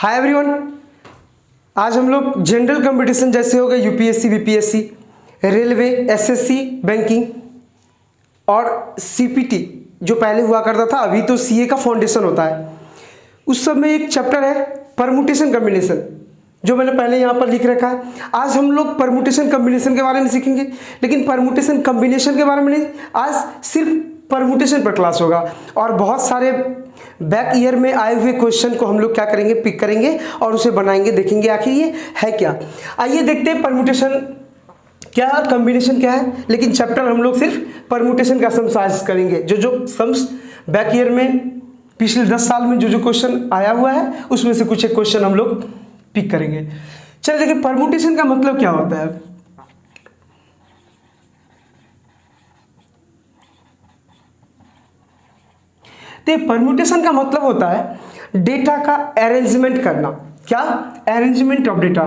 Hi everyone, आज हम लोग जनरल कंपटीशन जैसे हो गए UPSC, BPSC, railway, SSC, banking और सीपीटी जो पहले हुआ करता था, अभी तो सीए का फाउंडेशन होता है, उस सब में एक चैप्टर है परमुटेशन कम्बिनेशन जो मैंने पहले यहाँ पर लिख रखा है। आज हम लोग परमुटेशन कम्बिनेशन के बारे में सीखेंगे, लेकिन परमुटेशन कम्बिनेशन के बारे में नहीं, आज सिर्फ परमुटेशन पर क्लास होगा। और बहुत सारे बैक ईयर में आए हुए क्वेश्चन को हम लोग क्या करेंगे, पिक करेंगे और उसे बनाएंगे, देखेंगे आखिर ये है क्या। आइए देखते हैं परमुटेशन क्या है, कम्बिनेशन क्या है। लेकिन चैप्टर हम लोग सिर्फ परमुटेशन का सम्स आज करेंगे। जो सम्स बैक ईयर में पिछले 10 साल में जो क्वेश्चन आया हुआ है उसमें से कुछ एक क्वेश्चन हम लोग पिक करेंगे। चलिए देखिए परमुटेशन का मतलब क्या होता है। तो परमुटेशन का मतलब होता है डेटा का अरेंजमेंट करना। क्या? Arrangement of data.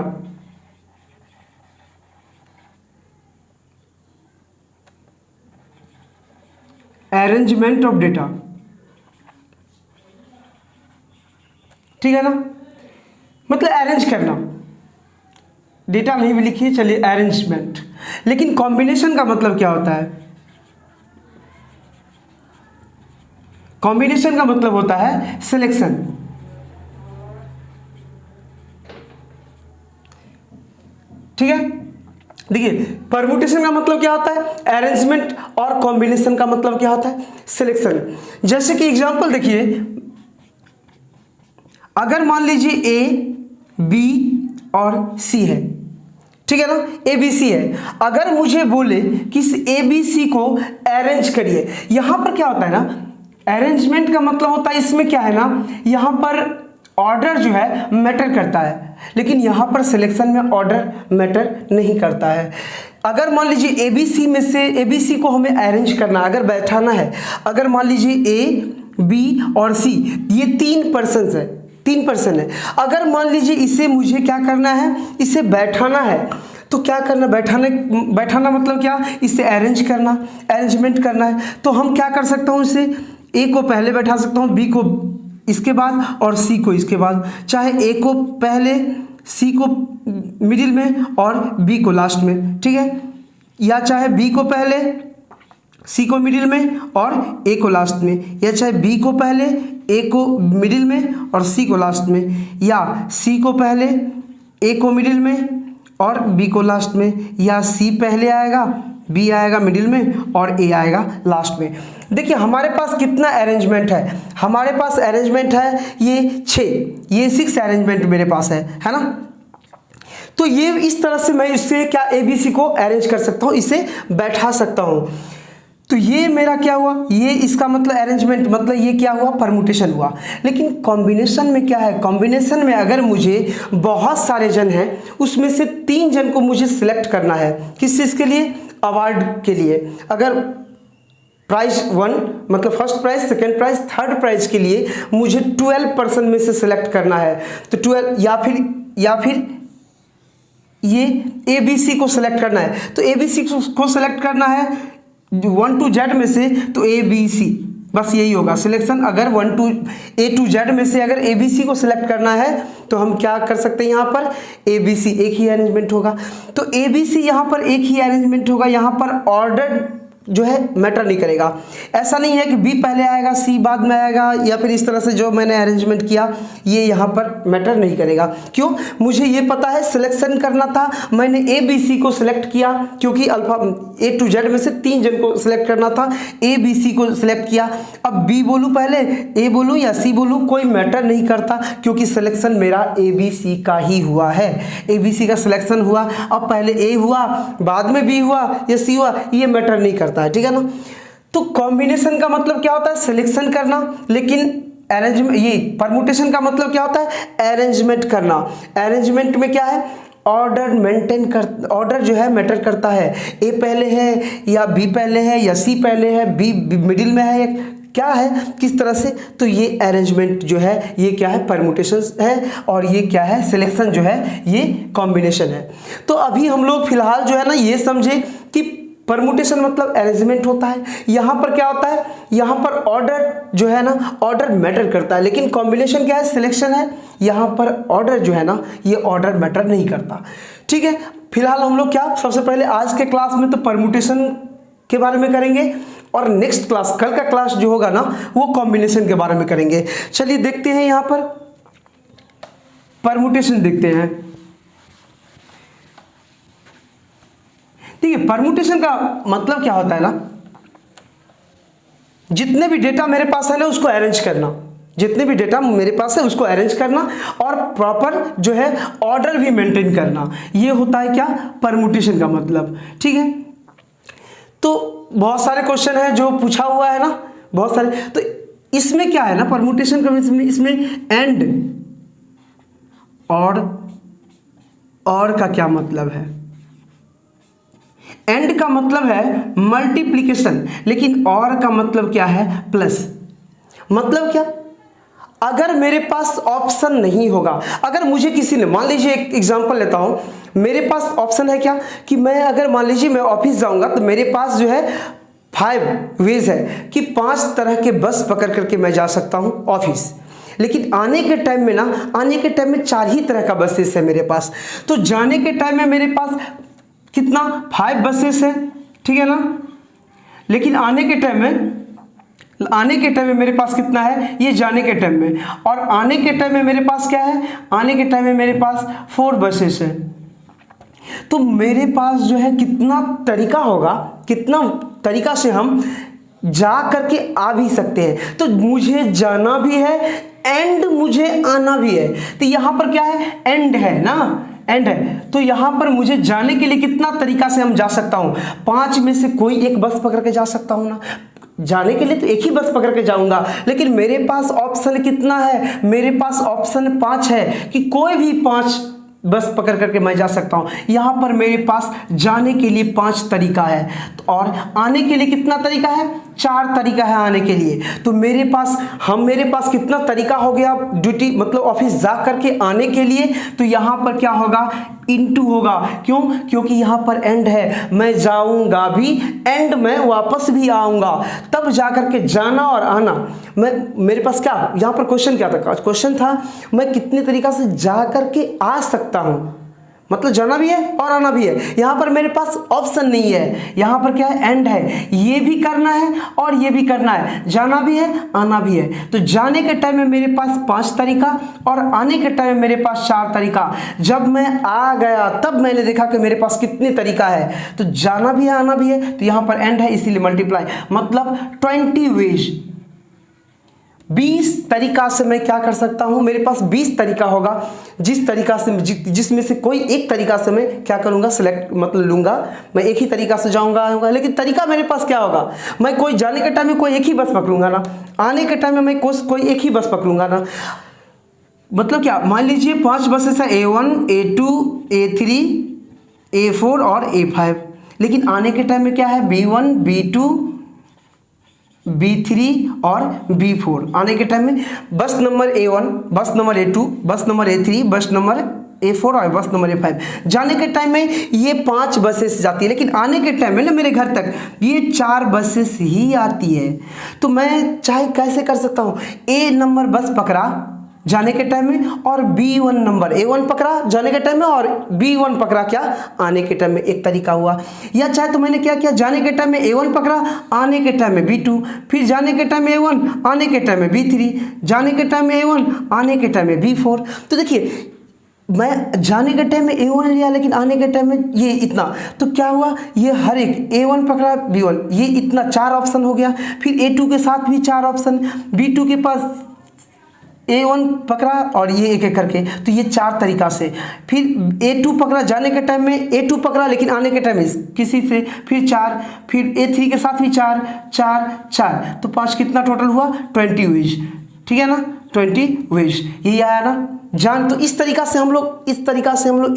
Arrangement of data, ठीक है ना, मतलब अरेंज करना। डेटा नहीं भी लिखिए, चलिए अरेंजमेंट। लेकिन कॉम्बिनेशन का मतलब क्या होता है? कॉम्बिनेशन का मतलब होता है सिलेक्शन। ठीक है, देखिए परमुटेशन का मतलब क्या होता है अरेंजमेंट, और कॉम्बिनेशन का मतलब क्या होता है सिलेक्शन। जैसे कि एग्जांपल देखिए, अगर मान लीजिए ए, बी और सी है, ठीक है ना, ए बी सी है। अगर मुझे बोले कि इस ए बी सी को अरेंज करिए, यहां पर क्या होता है ना, अरेंजमेंट का मतलब होता है, इसमें क्या है ना, यहां पर ऑर्डर जो है मैटर करता है, लेकिन यहां पर सिलेक्शन में ऑर्डर मैटर नहीं करता है। अगर मान लीजिए ए बी सी में से ए बी सी को हमें अरेंज करना, अगर बैठाना है, अगर मान लीजिए ए, बी और सी ये 3 पर्सन है, अगर मान लीजिए इसे मुझे क्या करना है, इसे बैठाना है, तो क्या करना, बैठाना मतलब क्या, इसे अरेंज करना, अरेंजमेंट करना है। तो हम क्या कर सकता हूँ, इसे ए को पहले बैठा सकता हूँ, बी को इसके बाद और सी को इसके बाद, चाहे ए को पहले, सी को मिडिल में और बी को लास्ट में, ठीक है, या चाहे बी को पहले, सी को मिडिल में और ए को लास्ट में, या चाहे बी को पहले, ए को मिडिल में और सी को लास्ट में, या सी को पहले, ए को मिडिल में और बी को लास्ट में, या सी पहले आएगा, बी आएगा मिडिल में और ए आएगा लास्ट में। देखिए हमारे पास कितना अरेंजमेंट है, हमारे पास अरेंजमेंट है ये 6, ये 6 अरेंजमेंट मेरे पास है ना। तो ये इस तरह से मैं इससे क्या एबीसी को अरेंज कर सकता हूँ, इसे बैठा सकता हूँ। तो ये मेरा क्या हुआ, ये इसका मतलब अरेंजमेंट, मतलब ये क्या हुआ, परमुटेशन हुआ। लेकिन कॉम्बिनेशन में क्या है, कॉम्बिनेशन में अगर मुझे बहुत सारे जन हैं, उसमें से 3 जन को मुझे सिलेक्ट करना है, किस चीज़ के लिए, अवार्ड के लिए। अगर प्राइज 1 मतलब first prize, second prize, third prize के लिए मुझे 12 पर्सन में से सिलेक्ट करना है, तो 12 या फिर ये ए बी सी को सिलेक्ट करना है। तो ए बी सी को सिलेक्ट करना है 1 to Z में से, तो ए बी सी, बस यही होगा सिलेक्शन। अगर A to Z में से अगर ए बी सी को सिलेक्ट करना है तो हम क्या कर सकते हैं, यहाँ पर ए बी सी एक ही अरेंजमेंट होगा। तो ए बी सी यहाँ पर एक ही अरेंजमेंट होगा, यहाँ पर ऑर्डर जो है मैटर नहीं करेगा। ऐसा नहीं है कि बी पहले आएगा, सी बाद में आएगा, या फिर इस तरह से जो मैंने अरेंजमेंट किया ये यहाँ पर मैटर नहीं करेगा। क्यों, मुझे ये पता है सिलेक्शन करना था, मैंने ए बी सी को सिलेक्ट किया, क्योंकि अल्फा ए टू जेड में से 3 जन को सिलेक्ट करना था, ए बी सी को सिलेक्ट किया। अब बी बोलूँ पहले, ए बोलूँ या सी बोलूँ, कोई मैटर नहीं करता, क्योंकि सिलेक्शन मेरा ए बी सी का ही हुआ है। ए बी सी का सिलेक्शन हुआ, अब पहले ए हुआ, बाद में बी हुआ या सी हुआ, ये मैटर नहीं करता है, ठीक है ना। तो कॉम्बिनेशन का मतलब क्या होता है, सिलेक्शन करना, लेकिन अरेंजमेंट, ये परमुटेशन का मतलब क्या होता है, अरेंजमेंट करना। अरेंजमेंट में क्या है, ऑर्डर मेंटेन कर, ऑर्डर जो है मैटर करता है, ए पहले है या बी पहले है या सी पहले है, बी मिडिल में है, क्या है, किस तरह से। तो ये अरेंजमेंट जो है ये क्या है, परमुटेशन है, और ये क्या है, सिलेक्शन जो है ये कॉम्बिनेशन है। तो अभी हम लोग फिलहाल जो है ना ये समझे कि परमुटेशन मतलब अरेंजमेंट होता है, यहाँ पर क्या होता है, यहाँ पर ऑर्डर जो है ना, ऑर्डर मैटर करता है, लेकिन कॉम्बिनेशन क्या है, सिलेक्शन है। यहाँ पर ऑर्डर जो है ना, ये ऑर्डर मैटर नहीं करता। ठीक है, फिलहाल हम लोग क्या सबसे पहले आज के क्लास में तो परम्यूटेशन के बारे में करेंगे, और नेक्स्ट क्लास, कल का क्लास जो होगा ना, वो कॉम्बिनेशन के बारे में करेंगे। चलिए देखते हैं, यहाँ पर परम्यूटेशन देखते हैं। ठीक है, परम्यूटेशन का मतलब क्या होता है ना, जितने भी डेटा मेरे पास है ना उसको अरेंज करना, जितने भी डेटा मेरे पास है उसको अरेंज करना, और प्रॉपर जो है ऑर्डर भी मेंटेन करना, ये होता है क्या, परम्यूटेशन का मतलब। ठीक है, तो बहुत सारे क्वेश्चन है जो पूछा हुआ है ना, बहुत सारे। तो इसमें क्या है ना, परम्यूटेशन का इसमें एंड और का क्या मतलब है, एंड का मतलब है मल्टीप्लिकेशन, लेकिन और का मतलब क्या है, प्लस। मतलब क्या, अगर मेरे पास ऑप्शन नहीं होगा, अगर मुझे किसी ने, मान लीजिए एक एग्जांपल लेता हूं, मेरे पास ऑप्शन है क्या कि मैं अगर मान लीजिए मैं ऑफिस जाऊंगा तो मेरे पास जो है 5 वेज है कि 5 तरह के बस पकड़ करके मैं जा सकता हूं ऑफिस, लेकिन आने के टाइम में ना, आने के टाइम में 4 ही तरह का बसेस है मेरे पास। तो जाने के टाइम में मेरे पास कितना, 5 बसेस है, ठीक है ना, लेकिन आने के टाइम में मेरे पास कितना है, ये जाने के टाइम में, और आने के टाइम में मेरे पास क्या है, आने के टाइम में मेरे पास 4 बसेस है। तो मेरे पास जो है कितना तरीका होगा, कितना तरीका से हम जा करके आ भी सकते हैं। तो मुझे जाना भी है एंड मुझे आना भी है, तो यहां पर क्या है, एंड है ना, एंड है। तो यहां पर मुझे जाने के लिए कितना तरीका से हम जा सकता हूं, 5 में से कोई एक बस पकड़ के जा सकता हूं ना। जाने के लिए तो एक ही बस पकड़ के जाऊंगा, लेकिन मेरे पास ऑप्शन कितना है, मेरे पास ऑप्शन 5 है कि कोई भी 5 बस पकड़ करके मैं जा सकता हूं। यहां पर मेरे पास जाने के लिए 5 तरीका है, तो और आने के लिए कितना तरीका है, 4 तरीका है आने के लिए। तो मेरे पास कितना तरीका हो गया ड्यूटी, मतलब ऑफिस जा करके आने के लिए। तो यहां पर क्या होगा, इनटू होगा। क्यों, क्योंकि यहां पर एंड है, मैं जाऊंगा भी एंड में वापस भी आऊंगा, तब जाकर के जाना और आना। मेरे पास क्या, यहां पर क्वेश्चन क्या था, क्वेश्चन था मैं कितने तरीका से जा करके आ सकता हूं, मतलब जाना भी है और आना भी है। यहां पर मेरे पास ऑप्शन नहीं है, यहां पर क्या है, एंड है, ये भी करना है और ये भी करना है, जाना भी है आना भी है। तो जाने के टाइम में मेरे पास 5 तरीका और आने के टाइम में मेरे पास 4 तरीका। जब मैं आ गया तब मैंने देखा कि मेरे पास कितने तरीका है, तो जाना भी है आना भी है, तो यहां पर एंड है इसीलिए मल्टीप्लाई, मतलब 20 वेज, 20 तरीका से मैं क्या कर सकता हूं, मेरे पास 20 तरीका होगा, जिस तरीका से जिसमें से कोई एक तरीका से मैं क्या करूंगा, सिलेक्ट मतलब लूंगा, मैं एक ही तरीका से जाऊंगा, लेकिन तरीका मेरे पास क्या होगा, मैं कोई जाने के टाइम में कोई एक ही बस पकड़ूंगा ना, आने के टाइम में मैं कोई एक ही बस पकड़ूंगा ना। मतलब क्या, मान लीजिए 5 बसेस है, A1 A2 A3 A4 और A5, लेकिन आने के टाइम में क्या है, B1 B2 B3 और B4। आने के टाइम में बस नंबर A1, बस नंबर A2, बस नंबर A3, बस नंबर A4 और बस नंबर A5। जाने के टाइम में ये 5 बसेस जाती है, लेकिन आने के टाइम में ना मेरे घर तक ये 4 बसेस ही आती है। तो मैं चाहे कैसे कर सकता हूँ, A नंबर बस पकड़ा जाने के टाइम में, और B1 नंबर A1 पकड़ा जाने के टाइम में, और B1 पकड़ा क्या, आने के टाइम में, एक तरीका हुआ। या चाहे तो मैंने क्या किया, जाने के टाइम में A1 पकड़ा, आने के टाइम में B2, फिर जाने के टाइम में A1, आने के टाइम में B3, जाने के टाइम में A1, आने के टाइम में B4। तो देखिए मैं जाने के टाइम में A1 लिया, लेकिन आने के टाइम में ये इतना, तो क्या हुआ, ये हर एक A1 पकड़ा B1, ये इतना 4 ऑप्शन हो गया। फिर A2 के साथ भी 4 ऑप्शन, B2 के पास A1 पकड़ा और ये एक एक करके, तो ये 4 तरीका से। फिर A2 पकड़ा, जाने के टाइम में A2 पकड़ा, लेकिन आने के टाइम में किसी से, फिर 4, फिर A3 के साथ भी 4 4 4, तो 5 कितना टोटल हुआ, 20 वेज, ठीक है ना, 20 वेज, यही आया ना जान। तो इस तरीका से हम लोग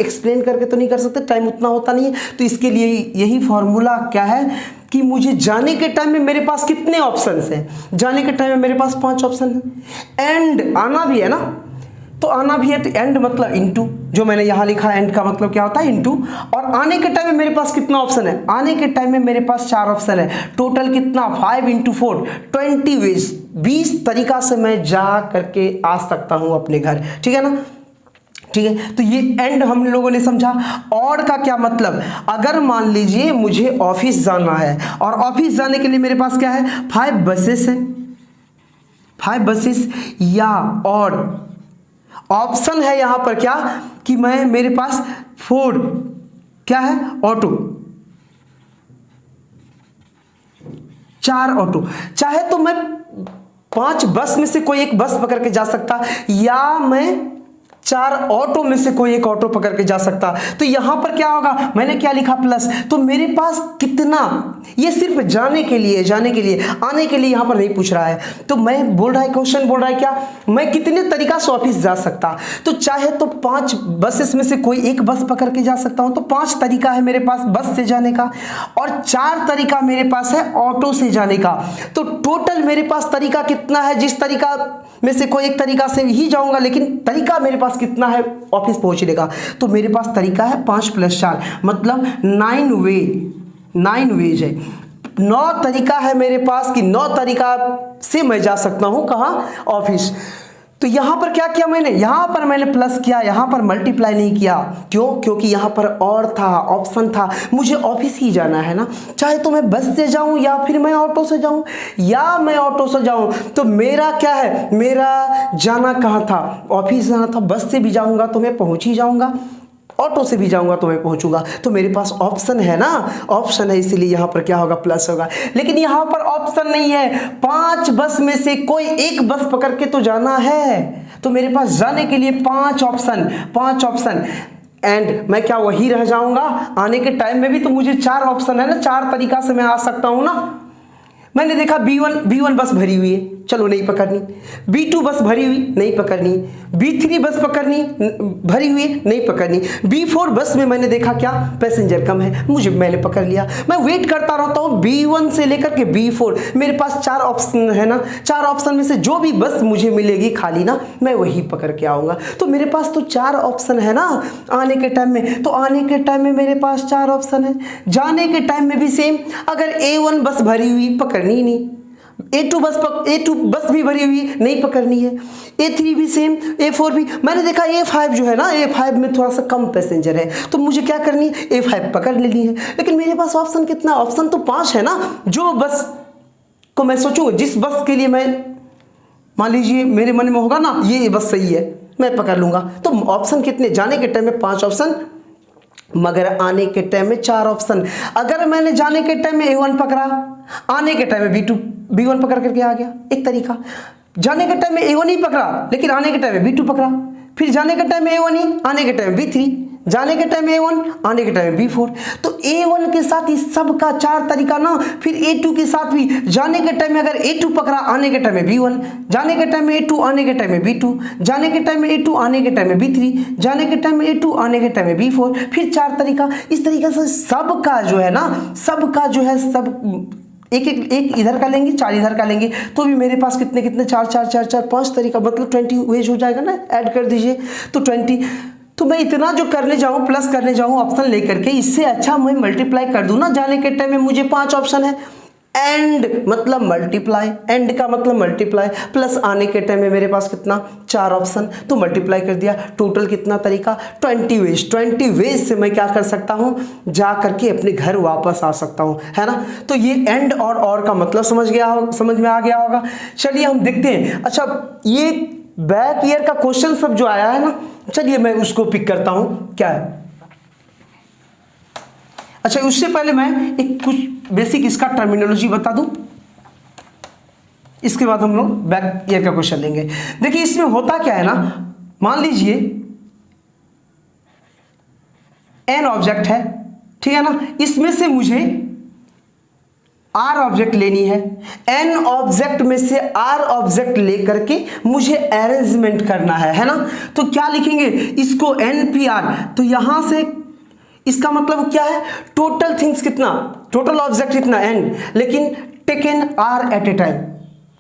एक्सप्लेन करके तो नहीं कर सकते, टाइम उतना होता नहीं है। तो इसके लिए यही फॉर्मूला क्या है कि मुझे जाने के टाइम में मेरे पास कितने ऑप्शंस हैं, जाने के टाइम में मेरे पास 5 ऑप्शन हैं, एंड आना भी है ना, तो आना भी है, तो एंड मतलब इनटू, जो मैंने यहाँ लिखा एंड का मतलब क्या होता है इनटू। और आने के टाइम में मेरे पास कितना ऑप्शन है, आने के टाइम में मेरे पास 4 ऑप्शन है, टोटल कितना 5 × 4 20 वेज, 20 तरीका से मैं जा करके आ सकता हूँ अपने घर, ठीक है ना। ठीक है, तो ये एंड हम लोगों ने समझा। और का क्या मतलब, अगर मान लीजिए मुझे ऑफिस जाना है और ऑफिस जाने के लिए मेरे पास क्या है 5 बसेस है, 5 बसेस, या और ऑप्शन है यहां पर क्या कि मैं मेरे पास 4 क्या है ऑटो, 4 ऑटो, चाहे तो मैं 5 बस में से कोई एक बस पकड़ के जा सकता, या मैं 4 ऑटो में से कोई एक ऑटो पकड़ के जा सकता। तो यहां पर क्या होगा, मैंने क्या लिखा प्लस, तो मेरे पास कितना, ये सिर्फ जाने के लिए, जाने के लिए, आने के लिए यहां पर नहीं पूछ रहा है। तो मैं बोल रहा है, क्वेश्चन बोल रहा है क्या, मैं कितने तरीका से ऑफिस जा सकता, तो चाहे तो 5 बसेस में से कोई एक बस पकड़ के जा सकता हूं, तो 5 तरीका है मेरे पास बस से जाने का, और 4 तरीका मेरे पास है ऑटो से जाने का। तो टोटल मेरे पास तरीका कितना है, जिस तरीका में से कोई एक तरीका से ही जाऊंगा, लेकिन तरीका मेरे पास कितना है ऑफिस पहुंचने का, तो मेरे पास तरीका है 5 + 4 मतलब 9 वेज है, 9 तरीका है मेरे पास कि 9 तरीका से मैं जा सकता हूं कहां, ऑफिस। तो यहां पर क्या किया मैंने, यहां पर मैंने प्लस किया, यहां पर मल्टीप्लाई नहीं किया, क्यों, क्योंकि यहां पर और था, ऑप्शन था, मुझे ऑफिस ही जाना है ना, चाहे तो मैं बस से जाऊं या फिर मैं ऑटो से जाऊं, या मैं ऑटो से जाऊं, तो मेरा क्या है, मेरा जाना कहां था, ऑफिस जाना था, बस से भी जाऊंगा तो मैं पहुंच ही जाऊंगा, ऑटो से भी जाऊंगा तो मैं पहुंचूंगा, तो मेरे पास ऑप्शन है ना, ऑप्शन है, इसीलिए यहां पर क्या होगा प्लस होगा। लेकिन यहां पर ऑप्शन नहीं है, 5 बस में से कोई एक बस पकड़ के तो जाना है, तो मेरे पास जाने के लिए 5 ऑप्शन, एंड मैं क्या वही रह जाऊंगा, आने के टाइम में भी तो मुझे 4 ऑप्शन है ना, 4 तरीका से मैं आ सकता हूं ना। मैंने देखा B1 बस भरी हुई है, चलो नहीं पकड़नी, B2 बस भरी हुई नहीं पकड़नी, B3 बस पकड़नी भरी हुई नहीं पकड़नी, B4 बस में मैंने देखा क्या पैसेंजर कम है, मैंने पकड़ लिया, मैं वेट करता रहता हूँ B1 से लेकर के B4, मेरे पास 4 ऑप्शन है ना, 4 ऑप्शन में से जो भी बस मुझे मिलेगी खाली ना, मैं वही पकड़ के आऊँगा, तो मेरे पास तो 4 ऑप्शन है ना आने के टाइम में, तो आने के टाइम में मेरे पास 4 ऑप्शन है, जाने के टाइम में भी सेम, अगर A1 बस भरी हुई पकड़नी नहीं, A2 बस भी भरी हुई नहीं पकड़नी है, A3 भी सेम, A4 भी, मैंने देखा A5 जो है ना, A5 में थोड़ा सा कम पैसेंजर है, तो मुझे क्या करनी है, A5 पकड़ लेनी है। लेकिन मेरे पास ऑप्शन कितना, ऑप्शन तो 5 है ना, जो बस को मैं सोचूंगा, जिस बस के लिए मैं मान लीजिए मेरे मन में होगा ना ये बस सही है, मैं पकड़ लूंगा, तो ऑप्शन कितने, जाने के टाइम में 5 ऑप्शन, मगर आने के टाइम में 4 ऑप्शन। अगर मैंने जाने के टाइम में A1 पकड़ा, आने के टाइम में B1 पकड़ करके आ गया, एक तरीका, जाने के टाइम में A1 ही पकड़ा लेकिन आने के टाइम में B2 पकड़ा, फिर जाने के टाइम में A1 ही, आने के टाइम में B3, जाने के टाइम में A1, आने के टाइम में B4, तो A1 के साथ इस सब का 4 तरीका ना, फिर A2 के साथ भी, जाने के टाइम में अगर A2 पकड़ा, आने के टाइम में B1, जाने के टाइम में A2, आने के टाइम में B2, जाने के टाइम में A2, आने के टाइम में B3, जाने के टाइम में A2, आने के टाइम में B4, फिर 4 तरीका, इस तरीके से सबका जो है ना, सबका जो है सब एक इधर का लेंगे, 4 इधर का लेंगे, तो भी मेरे पास कितने 4 5 तरीका, मतलब 20 वेज हो जाएगा ना, ऐड कर दीजिए तो 20। तो मैं इतना जो करने जाऊँ, प्लस करने जाऊँ ऑप्शन लेकर के, इससे अच्छा मैं मल्टीप्लाई कर दूँ ना, जाने के टाइम में मुझे 5 ऑप्शन है, एंड मतलब मल्टीप्लाई, एंड का मतलब मल्टीप्लाई, प्लस आने के टाइम में मेरे पास कितना 4 ऑप्शन, तो मल्टीप्लाई कर दिया, टोटल कितना तरीका 20 वेज से मैं क्या कर सकता हूँ, जा करके अपने घर वापस आ सकता हूँ, है ना। तो ये एंड और का मतलब समझ में आ गया होगा। चलिए हम देखते हैं। अच्छा, ये बैक ईयर का क्वेश्चन सब जो आया है ना, चलिए मैं उसको पिक करता हूं क्या है। अच्छा, उससे पहले मैं एक कुछ बेसिक इसका टर्मिनोलॉजी बता दूं, इसके बाद हम लोग बैक ईयर का क्वेश्चन लेंगे। देखिए इसमें होता क्या है ना, मान लीजिए एन ऑब्जेक्ट है, ठीक है ना, इसमें से मुझे आर ऑब्जेक्ट लेनी है, एन ऑब्जेक्ट में से आर ऑब्जेक्ट लेकर के मुझे अरेंजमेंट करना है ना। तो क्या लिखेंगे इसको, NPR, तो यहां से इसका मतलब क्या है, टोटल थिंग्स कितना, टोटल ऑब्जेक्ट कितना n, लेकिन taken R at a time,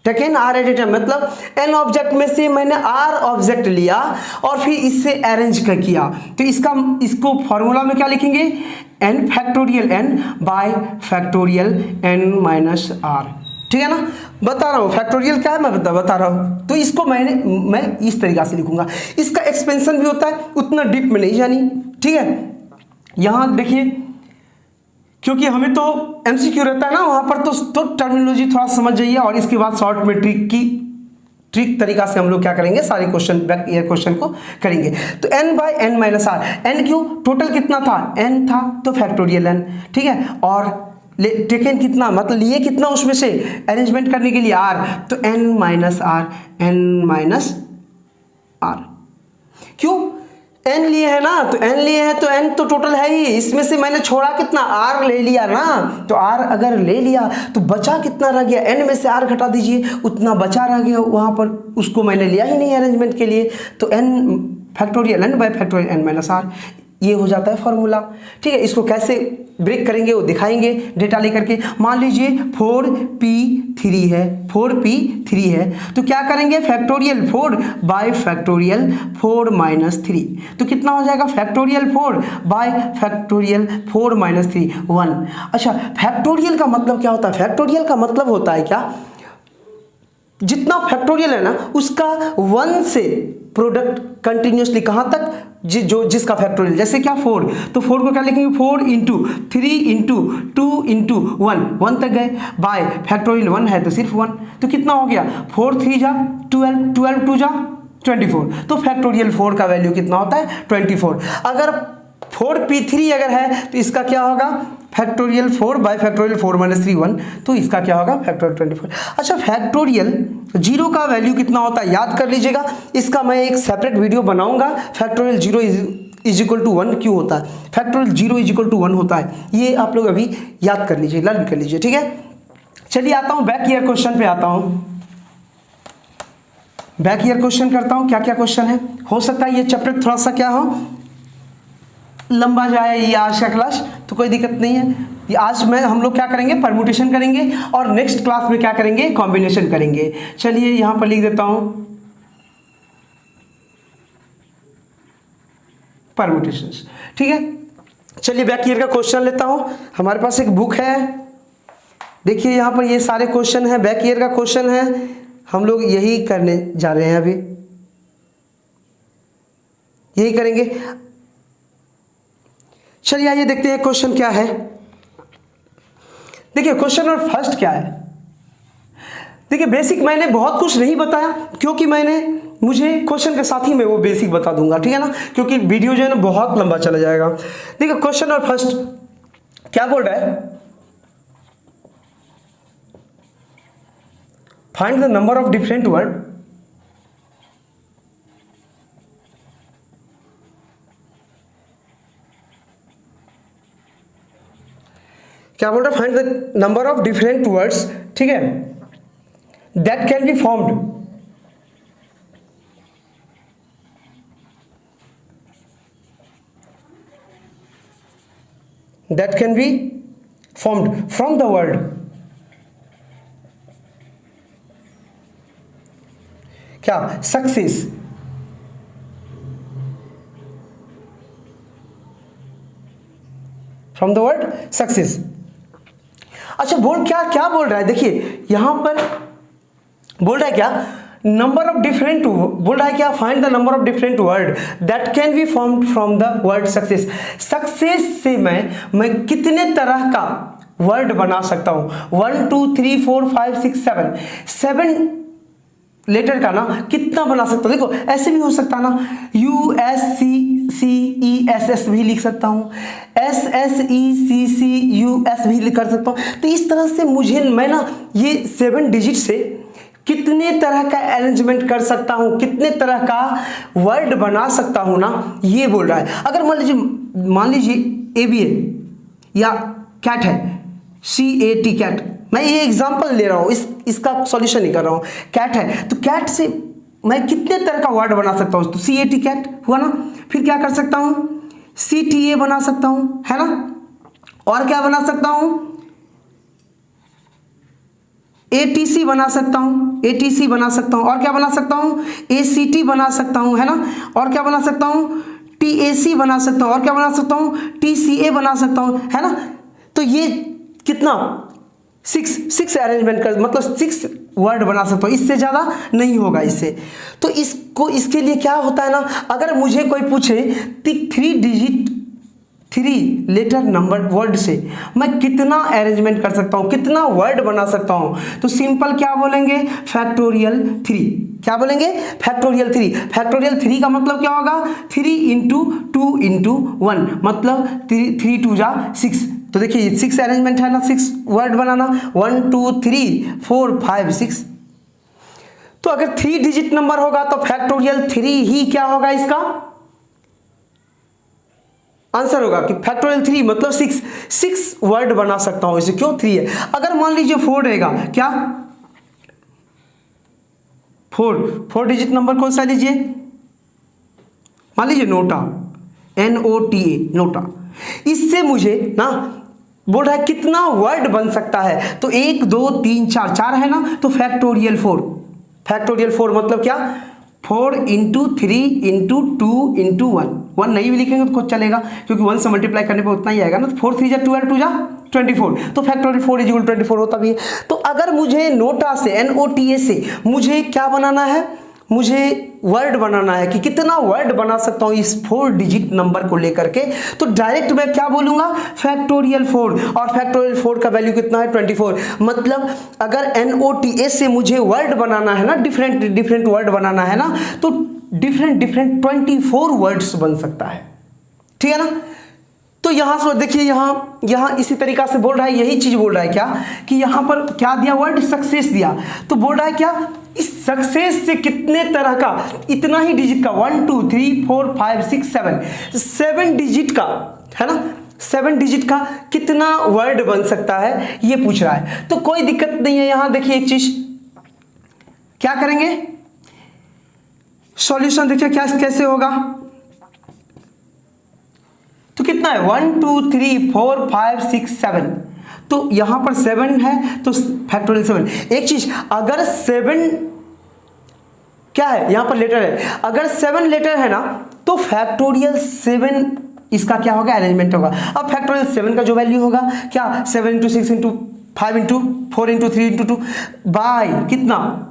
taken R at a time, मतलब एन ऑब्जेक्ट में से मैंने आर ऑब्जेक्ट लिया और फिर इससे अरेंज कर किया। तो इसको फॉर्मूला में क्या लिखेंगे, N factorial N by factorial N minus R. ठीक है ना, बता रहा हूँ फैक्टोरियल क्या है, मैं बता रहा हूँ। तो इसको मैं इस तरीका से लिखूंगा। इसका एक्सपेंशन भी होता है, उतना डीप में नहीं जानी। ठीक है, यहाँ देखिए, क्योंकि हमें तो एमसीक्यू रहता है ना, वहाँ पर तो टर्मिनोलॉजी थोड़ा समझ जाइए, और इसके बाद शॉर्ट में ट्रिक तरीका से हम लोग क्या करेंगे, सारे क्वेश्चन बैक ईयर क्वेश्चन को करेंगे। तो n by N minus R, N क्यों, टोटल कितना था, n था तो फैक्टोरियल n। ठीक है, और टेकन कितना, मतलब लिए कितना उसमें से अरेंजमेंट करने के लिए r, तो n minus R, n minus R. क्यों, n लिए है ना, तो n लिए है तो n तो टोटल है ही, इसमें से मैंने छोड़ा कितना, r ले लिया ना, तो r अगर ले लिया तो बचा कितना रह गया, n में से r घटा दीजिए, उतना बचा रह गया वहाँ पर, उसको मैंने लिया ही नहीं अरेंजमेंट के लिए। तो n factorial n by factorial n minus R, ये हो जाता है फॉर्मूला। ठीक है, इसको कैसे ब्रेक करेंगे वो दिखाएंगे डेटा लेकर के। मान लीजिए 4p3 है, 4p3 है, तो क्या करेंगे, फैक्टोरियल 4 बाय फैक्टोरियल 4 माइनस 3, तो कितना हो जाएगा, फैक्टोरियल 4 बाय फैक्टोरियल 4 माइनस 3 1। अच्छा, फैक्टोरियल का मतलब क्या होता है, फैक्टोरियल का मतलब होता है क्या, जितना फैक्टोरियल है ना उसका 1 से प्रोडक्ट कंटिन्यूसली कहाँ तक, जिसका फैक्टोरियल, जैसे क्या 4, तो 4 को क्या लिखेंगे, 4 इंटू 3 इंटू 2 इंटू 1 तक गए, बाय फैक्टोरियल 1 है तो सिर्फ 1, तो कितना हो गया, 4 3 जा 12, 12 2 जा 24, तो फैक्टोरियल 4 का वैल्यू कितना होता है 24। अगर 4p3 अगर है तो इसका क्या होगा, फैक्टोरियल 4 बाय फैक्टोरियल 4 माइनस 3 1, तो इसका क्या होगा, फैक्टोरियल 24। अच्छा, फैक्टोरियल 0 का वैल्यू कितना होता है, याद कर लीजिएगा, इसका मैं एक सेपरेट वीडियो बनाऊंगा। फैक्टोरियल 0 इज इक्वल टू 1 क्यों होता है, फैक्टोरियल 0 इज इक्वल टू 1 होता है, ये आप लोग अभी याद कर लीजिए, लर्न कर लीजिए। ठीक है, चलिए आता हूँ बैक ईयर क्वेश्चन पे आता हूँ। बैक ईयर क्वेश्चन करता हूँ, क्या क्या क्वेश्चन है, हो सकता है ये चैप्टर थोड़ा सा क्या हो, लंबा जाए ये आज का क्लास, तो कोई दिक्कत नहीं है। ये आज में हम लोग क्या करेंगे, परम्यूटेशन करेंगे, और नेक्स्ट क्लास में क्या करेंगे, कॉम्बिनेशन करेंगे। चलिए यहां पर लिख देता हूं परम्यूटेशंस। ठीक है, चलिए बैक ईयर का क्वेश्चन लेता हूं, हमारे पास एक बुक है, देखिए यहां पर ये सारे क्वेश्चन है, बैक ईयर का क्वेश्चन है, हम लोग यही करने जा रहे हैं, अभी यही करेंगे। चलिए आइए देखते हैं क्वेश्चन क्या है। देखिए क्वेश्चन नंबर फर्स्ट क्या है, देखिए बेसिक मैंने बहुत कुछ नहीं बताया, क्योंकि मुझे क्वेश्चन के साथ ही मैं वो बेसिक बता दूंगा, ठीक है ना, क्योंकि वीडियो जो है ना बहुत लंबा चला जाएगा। देखिए क्वेश्चन नंबर फर्स्ट क्या बोल रहा है, find the number of different word क्या बोल रहा है, find the number of different words, ठीक है, that can be formed from the word, क्या, success, from the word success. अच्छा क्या बोल रहा है, देखिए यहां पर बोल रहा है क्या, नंबर ऑफ डिफरेंट, बोल रहा है क्या, find the number of different word that can be formed from the word success. Success से मैं कितने तरह का वर्ड बना सकता हूं, 1 2 3 4 5 6 7 लेटर का ना कितना बना सकता हूं। देखो ऐसे भी हो सकता ना, USCCESS भी लिख सकता हूं, SSECCUS भी कर सकता हूं। तो इस तरह से मैं ना ये 7 डिजिट से कितने तरह का अरेंजमेंट कर सकता हूं, कितने तरह का वर्ड बना सकता हूं ना, ये बोल रहा है। अगर मान लीजिए ABA या कैट है, CAT कैट, मैं ये एग्जांपल ले रहा हूं, इसका सॉल्यूशन नहीं कर रहा हूं। कैट है तो कैट से मैं कितने तरह का वर्ड बना सकता हूं, तो CAT कैट हुआ ना, फिर क्या कर सकता हूं, CTA बना सकता हूं, है ना, और क्या बना सकता हूं, ATC बना सकता हूँ, ATC बना सकता हूँ, और क्या बना सकता हूँ, ACT बना सकता हूँ, है ना, और क्या बना सकता हूँ, TAC बना सकता हूँ, और क्या बना सकता हूँ, TCA बना सकता हूँ, है ना। तो ये कितना 6 अरेंजमेंट कर, मतलब 6 वर्ड बना सकता हूँ, इससे ज़्यादा नहीं होगा इससे। तो इसको, इसके लिए क्या होता है ना, अगर मुझे कोई पूछे 3 लेटर नंबर वर्ड से मैं कितना अरेंजमेंट कर सकता हूँ, कितना वर्ड बना सकता हूँ, तो सिंपल क्या बोलेंगे, फैक्टोरियल 3। क्या बोलेंगे, फैक्टोरियल 3। फैक्टोरियल 3 का मतलब क्या होगा, 3 इंटू 2 इंटू 1, मतलब 3 2 जा 6। तो देखिए 6 अरेंजमेंट है ना, 6 वर्ड बनाना, 1 2 3 4 5 6। तो अगर 3 डिजिट नंबर होगा तो फैक्टोरियल 3 ही क्या होगा, इसका आंसर होगा कि फैक्टोरियल 3 मतलब 6 वर्ड बना सकता हूं इसे, क्यों 3 है। अगर मान लीजिए 4 रहेगा, क्या 4 डिजिट नंबर कौन सा लीजिए, मान लीजिए नोटा, NOTA, नोटा। इससे मुझे ना बोल रहा है कितना वर्ड बन सकता है, तो 1 2 3 4 है ना, तो फैक्टोरियल 4। फैक्टोरियल 4 मतलब क्या, 4 इंटू 3 इंटू 2 इंटू 1 नहीं भी लिखेंगे तो खुद चलेगा, क्योंकि 1 से मल्टीप्लाई करने पर उतना ही आएगा ना। 4 3 जा 12 2 जा 24, तो फैक्टोरियल 4 इज इक्वल 24 होता भी है। तो अगर मुझे नोटा से, NOTA से मुझे क्या बनाना है, मुझे वर्ड बनाना है कि कितना वर्ड बना सकता हूं इस 4 डिजिट नंबर को लेकर के, तो डायरेक्ट मैं क्या बोलूंगा, फैक्टोरियल 4। और फैक्टोरियल 4 का वैल्यू कितना है, 24। मतलब अगर NOTA से मुझे वर्ड बनाना है ना, डिफरेंट वर्ड बनाना है ना, तो डिफरेंट 24 वर्ड्स बन सकता है, ठीक है ना। तो यहां से देखिए, यहां इसी तरीका से बोल रहा है, यही चीज बोल रहा है क्या, कि यहां पर क्या दिया, वर्ड सक्सेस दिया। तो बोल रहा है क्या, इस सक्सेस से कितने तरह का, इतना ही डिजिट का, 1 2 3 4 5 6 7 डिजिट का, है ना, 7 डिजिट का कितना वर्ड बन सकता है, ये पूछ रहा है। तो कोई दिक्कत नहीं है। यहां देखिए एक चीज क्या करेंगे, सॉल्यूशन देखिए क्या कैसे होगा। तो कितना है, 1 2 3 4 5 6 7, तो यहां पर 7 है तो फैक्टोरियल 7। एक चीज, अगर 7 क्या है, यहां पर लेटर है, अगर 7 लेटर है ना, तो फैक्टोरियल 7 इसका क्या होगा, अरेंजमेंट होगा। अब फैक्टोरियल 7 का जो वैल्यू होगा क्या, 7 into 6 into 5 into 4 into 3 into 2 by कितना,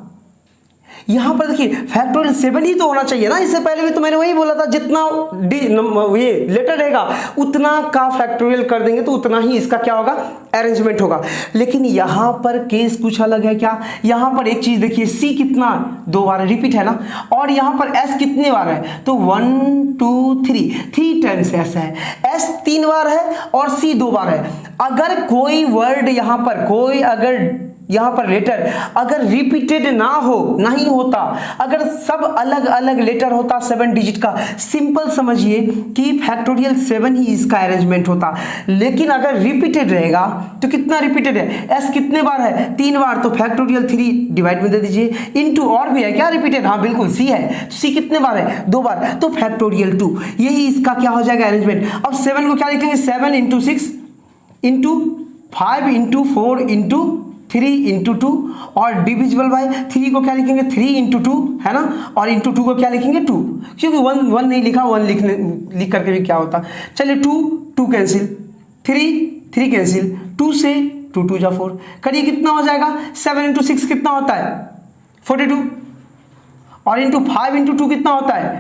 यहां पर देखिए फैक्टोरियल 7 ही तो होना चाहिए ना। इससे पहले भी तो मैंने वही बोला था, जितना ये लेटर रहेगा उतना का फैक्टोरियल कर देंगे तो उतना ही इसका क्या होगा, अरेंजमेंट होगा। लेकिन यहां पर केस कुछ अलग है। क्या, यहां पर एक चीज देखिए, C कितना 2 बार रिपीट है ना, और यहां पर S कितने बार है, तो 1 2 3 टाइम्स S है, S 3 बार है और C 2 बार है। अगर कोई वर्ड यहां पर, कोई अगर यहां पर लेटर अगर रिपीटेड ना हो, नहीं होता, अगर सब अलग अलग लेटर होता 7 डिजिट का, सिंपल समझिए कि फैक्टोरियल 7 ही इसका अरेंजमेंट होता। लेकिन अगर रिपीटेड रहेगा तो कितना रिपीटेड है, S कितने बार है, 3 बार, तो फैक्टोरियल 3 डिवाइड में दे दीजिए, इनटू और भी है क्या रिपीटेड, हाँ बिल्कुल C है, तो C कितने बार है, 2 बार, तो फैक्टोरियल 2, यही इसका क्या हो जाएगा, अरेंजमेंट। अब 7 को क्या लिखेंगे, 7 into 6 into 5 into 4 into 3 into 2, और डिविजिबल बाय 3 को क्या लिखेंगे, 3 इंटू 2, है ना, और इंटू 2 को क्या लिखेंगे 2, क्योंकि 1 नहीं लिखा, 1 लिख करके भी क्या होता। चलिए 2 कैंसिल, 3 कैंसिल, 2 से 2 2 जा 4, करिए कितना हो जाएगा, 7 इंटू 6 कितना होता है 42, और इंटू 5 इंटू 2 कितना होता है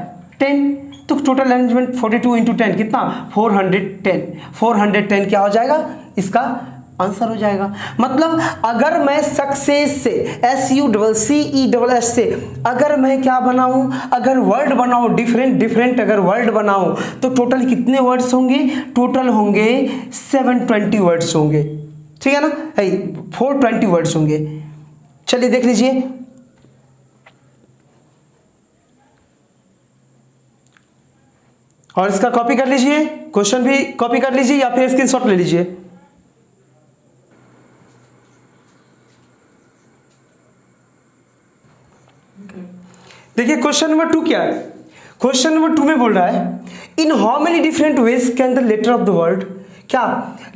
10, तो टोटल अरेंजमेंट 42 इंटू 10 कितना 410 क्या हो जाएगा, इसका आंसर हो जाएगा। मतलब अगर मैं सक्सेस से SUCCESS से अगर मैं क्या बनाऊं, अगर वर्ड बनाऊं, डिफरेंट अगर वर्ड बनाऊं, तो टोटल कितने वर्ड्स होंगे, टोटल होंगे 720 वर्ड्स होंगे, ठीक है ना, 420 वर्ड्स होंगे। चलिए देख लीजिए, और इसका कॉपी कर लीजिए, क्वेश्चन भी कॉपी कर लीजिए या फिर स्क्रीनशॉट ले लीजिए। देखिए क्वेश्चन नंबर 2 क्या है, क्वेश्चन नंबर 2 में बोल रहा है, in how many different ways can the letter of the word क्या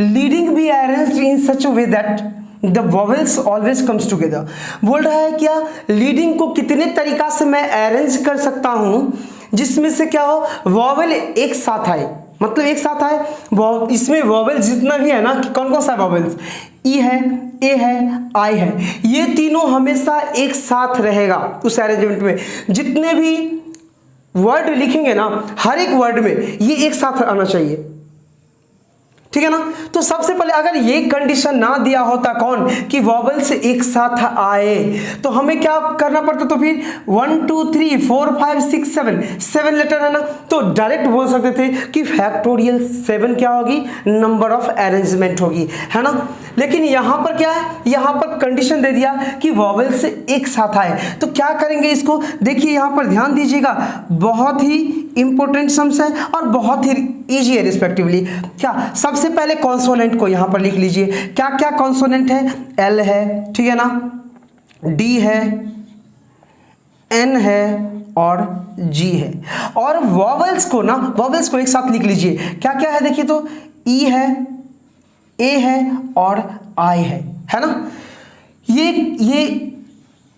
leading be arranged in such a way that the vowels always comes together. बोल रहा है क्या लीडिंग को कितने तरीका से मैं अरेंज कर सकता हूं जिसमें से क्या हो वॉवेल एक साथ आए, मतलब एक साथ आए। इसमें वॉवेल जितना भी है ना, कौन कौन सा वॉवेल्स, ई है, ए है, आई है, ये तीनों हमेशा एक साथ रहेगा उस अरेंजमेंट में। जितने भी वर्ड लिखेंगे ना, हर एक वर्ड में ये एक साथ आना चाहिए, ठीक है ना। तो सबसे पहले अगर ये कंडीशन ना दिया होता कौन कि वॉवेल्स एक साथ आए, तो हमें क्या करना पड़ता, तो फिर 1 2 3 4 5 6 7 लेटर है ना, तो डायरेक्ट बोल सकते थे कि फैक्टोरियल 7 क्या होगी, नंबर ऑफ अरेंजमेंट होगी, है ना। लेकिन यहां पर क्या है, यहां पर कंडीशन दे दिया कि वॉवेल्स एक साथ आए, तो क्या करेंगे इसको, देखिए यहां पर ध्यान दीजिएगा, बहुत ही इंपॉर्टेंट सम्स है और बहुत ही इजी है रिस्पेक्टिवली। क्या सबसे पहले कॉन्सोनेंट को यहां पर लिख लीजिए, क्या क्या कॉन्सोनेंट है, एल है, ठीक है ना, डी है, एन है और जी है। और वॉवेल्स को ना, वॉवेल्स को एक साथ लिख लीजिए, क्या क्या है देखिए, तो ई है, ए है और आई है ना, ये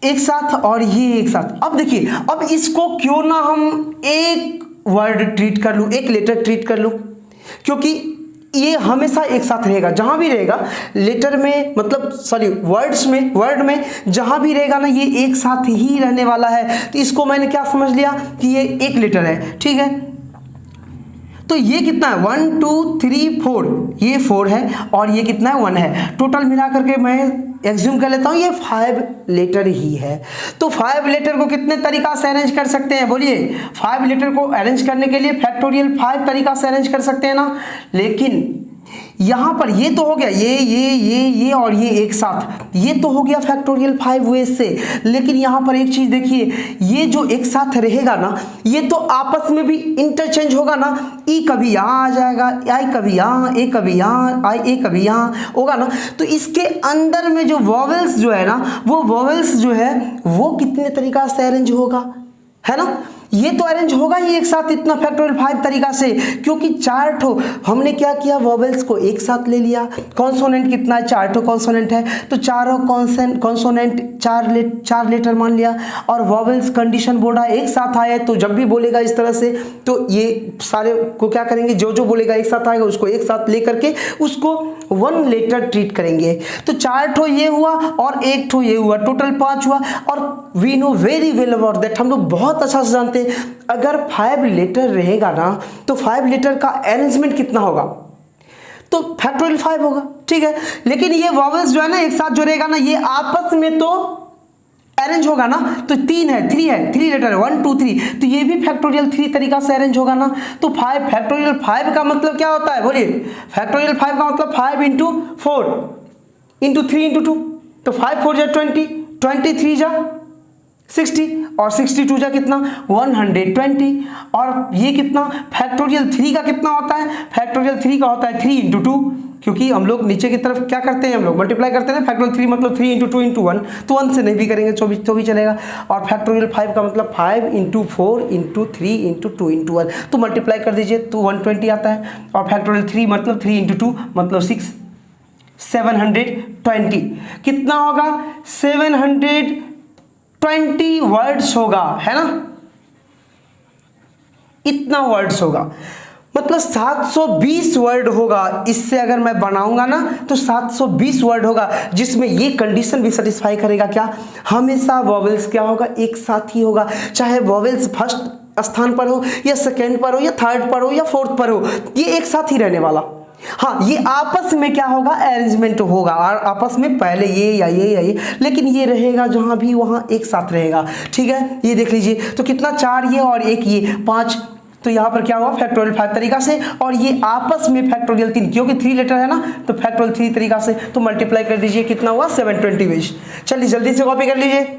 एक साथ और ये एक साथ। अब देखिए, अब इसको क्यों ना हम एक वर्ड ट्रीट कर लूं, एक लेटर ट्रीट कर लूं, क्योंकि ये हमेशा एक साथ रहेगा, जहां भी रहेगा लेटर में, मतलब सॉरी वर्ड में जहां भी रहेगा ना, ये एक साथ ही रहने वाला है। तो इसको मैंने क्या समझ लिया कि ये एक लेटर है, ठीक है। तो ये कितना है, 1 2 3 4, ये 4 है और ये कितना है, 1 है। टोटल मिला करके मैं एग्ज्यूम कर लेता हूं ये 5 लेटर ही है। तो 5 लेटर को कितने तरीका से अरेंज कर सकते हैं, बोलिए। 5 लेटर को अरेंज करने के लिए फैक्टोरियल 5 तरीका से अरेंज कर सकते हैं ना। लेकिन यहां पर ये तो हो गया, ये और ये एक साथ, ये तो हो गया फैक्टोरियल 5 वे से। लेकिन यहां पर एक चीज देखिए, ये जो एक साथ रहेगा ना, ये तो आपस में भी इंटरचेंज होगा ना, ई कभी यहां आ जाएगा, आई कभी यहां, ए कभी यहां, आई ए कभी यहां होगा ना। तो इसके अंदर में जो वॉवेल्स जो है ना, वो वॉवेल्स जो है वो कितने तरीका से अरेंज होगा, है ना। ये तो अरेंज होगा ही एक साथ इतना फैक्टोरियल 5 तरीका से, क्योंकि 4 ठो हमने क्या किया, वॉवेल्स को एक साथ ले लिया। कॉन्सोनेंट कितना है, 4 ठो कॉन्सोनेंट है, तो चारों कॉन्सोनेंट 4 लेटर मान लिया। और वॉवेल्स कंडीशन बोल रहा है एक साथ आए, तो जब भी बोलेगा इस तरह से, तो ये सारे को क्या करेंगे, जो बोलेगा एक साथ आएगा उसको एक साथ लेकर के उसको 1 लेटर ट्रीट करेंगे। तो 4 ठो ये हुआ और 1 ठो ये हुआ, टोटल 5 हुआ। और we know very well about that, हम लोग बहुत अच्छा से जानते हैं अगर 5 लेटर रहेगा ना, तो 5 लेटर का अरेंजमेंट कितना होगा, तो फैक्टोरियल 5 होगा, ठीक है। लेकिन ये वॉवेल्स जो है ना एक साथ जो रहेगा ना, ये आपस में तो अरेंज होगा ना, तो 3 लेटर है, 1 2 3, तो ये भी फैक्टोरियल 3 तरीका से अरेंज होगा ना। तो 5 फैक्टोरियल 5 का मतलब क्या होता है, बोलिए। फैक्टोरियल 5 का मतलब 5 इंटू 4 इंटू 3 इंटू 2, तो 5 4 जा 20, 23 जा 60 और 62 जा कितना, 120। और ये कितना, फैक्टोरियल 3 का कितना होता है, फैक्टोरियल 3 का होता है 3 इंटू 2, क्योंकि हम लोग नीचे की तरफ क्या करते हैं, हम लोग मल्टीप्लाई करते हैं। फैक्टोरियल 3 मतलब 3 इंटू 2 इंटू 1, तो 1 से नहीं भी करेंगे तो भी चलेगा। और फैक्टोरियल 5 का मतलब 5 इंटू 4 इंटू 3 इंटू 2 इंटू 1, तो मल्टीप्लाई कर दीजिए तो 120 आता है। और फैक्टोरियल 3 मतलब 3 इंटू 2 मतलब 6, 720 कितना होगा, 720 वर्ड्स होगा, है ना, इतना वर्ड्स होगा, मतलब 720 वर्ड होगा। इससे अगर मैं बनाऊंगा ना तो 720 वर्ड होगा, जिसमें ये कंडीशन भी सेटिस्फाई करेगा, क्या हमेशा वॉवेल्स क्या होगा, एक साथ ही होगा। चाहे वॉवेल्स फर्स्ट स्थान पर हो या सेकेंड पर हो या थर्ड पर हो या फोर्थ पर हो, ये एक साथ ही रहने वाला। हाँ, ये आपस में क्या होगा, अरेंजमेंट होगा, और आपस में पहले ये या ये, लेकिन ये रहेगा जहां भी वहां एक साथ रहेगा, ठीक है। ये देख लीजिए, तो कितना, 4 ये और 1 ये 5, तो यहां पर क्या हुआ, फैक्टोरियल 5 तरीका से। और ये आपस में फैक्टोरियल 3, क्योंकि 3 लेटर है ना, तो फैक्टोरियल 3 तरीका से, तो मल्टीप्लाई कर दीजिए, कितना हुआ, 720। चलिए जल्दी से कॉपी कर लीजिए।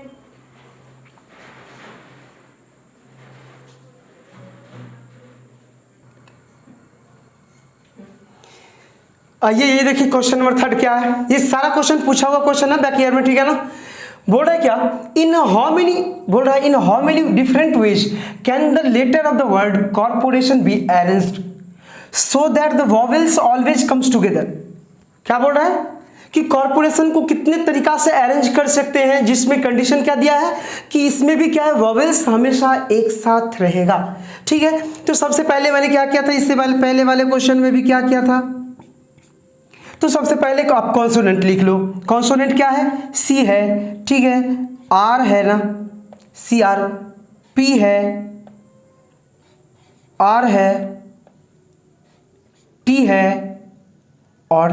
आइए ये देखिए क्वेश्चन नंबर 3 क्या है। ये सारा क्वेश्चन पूछा हुआ क्वेश्चन है बैक ईयर में, ठीक है ना। बोल रहा है क्या, in how many different ways can the letter of the word corporation be arranged so that the vowels always comes together. क्या बोल रहा है कि कॉर्पोरेशन को कितने तरीका से अरेंज कर सकते हैं, जिसमें कंडीशन क्या दिया है कि इसमें भी क्या है, वॉवेल्स हमेशा एक साथ रहेगा। ठीक है, तो सबसे पहले मैंने क्या किया था, इससे पहले वाले क्वेश्चन में भी क्या किया था, तो सबसे पहले आप कॉन्सोनेंट लिख लो। कॉन्सोनेंट क्या है, सी है, ठीक है, आर है ना, सी आर, पी है, आर है, टी है और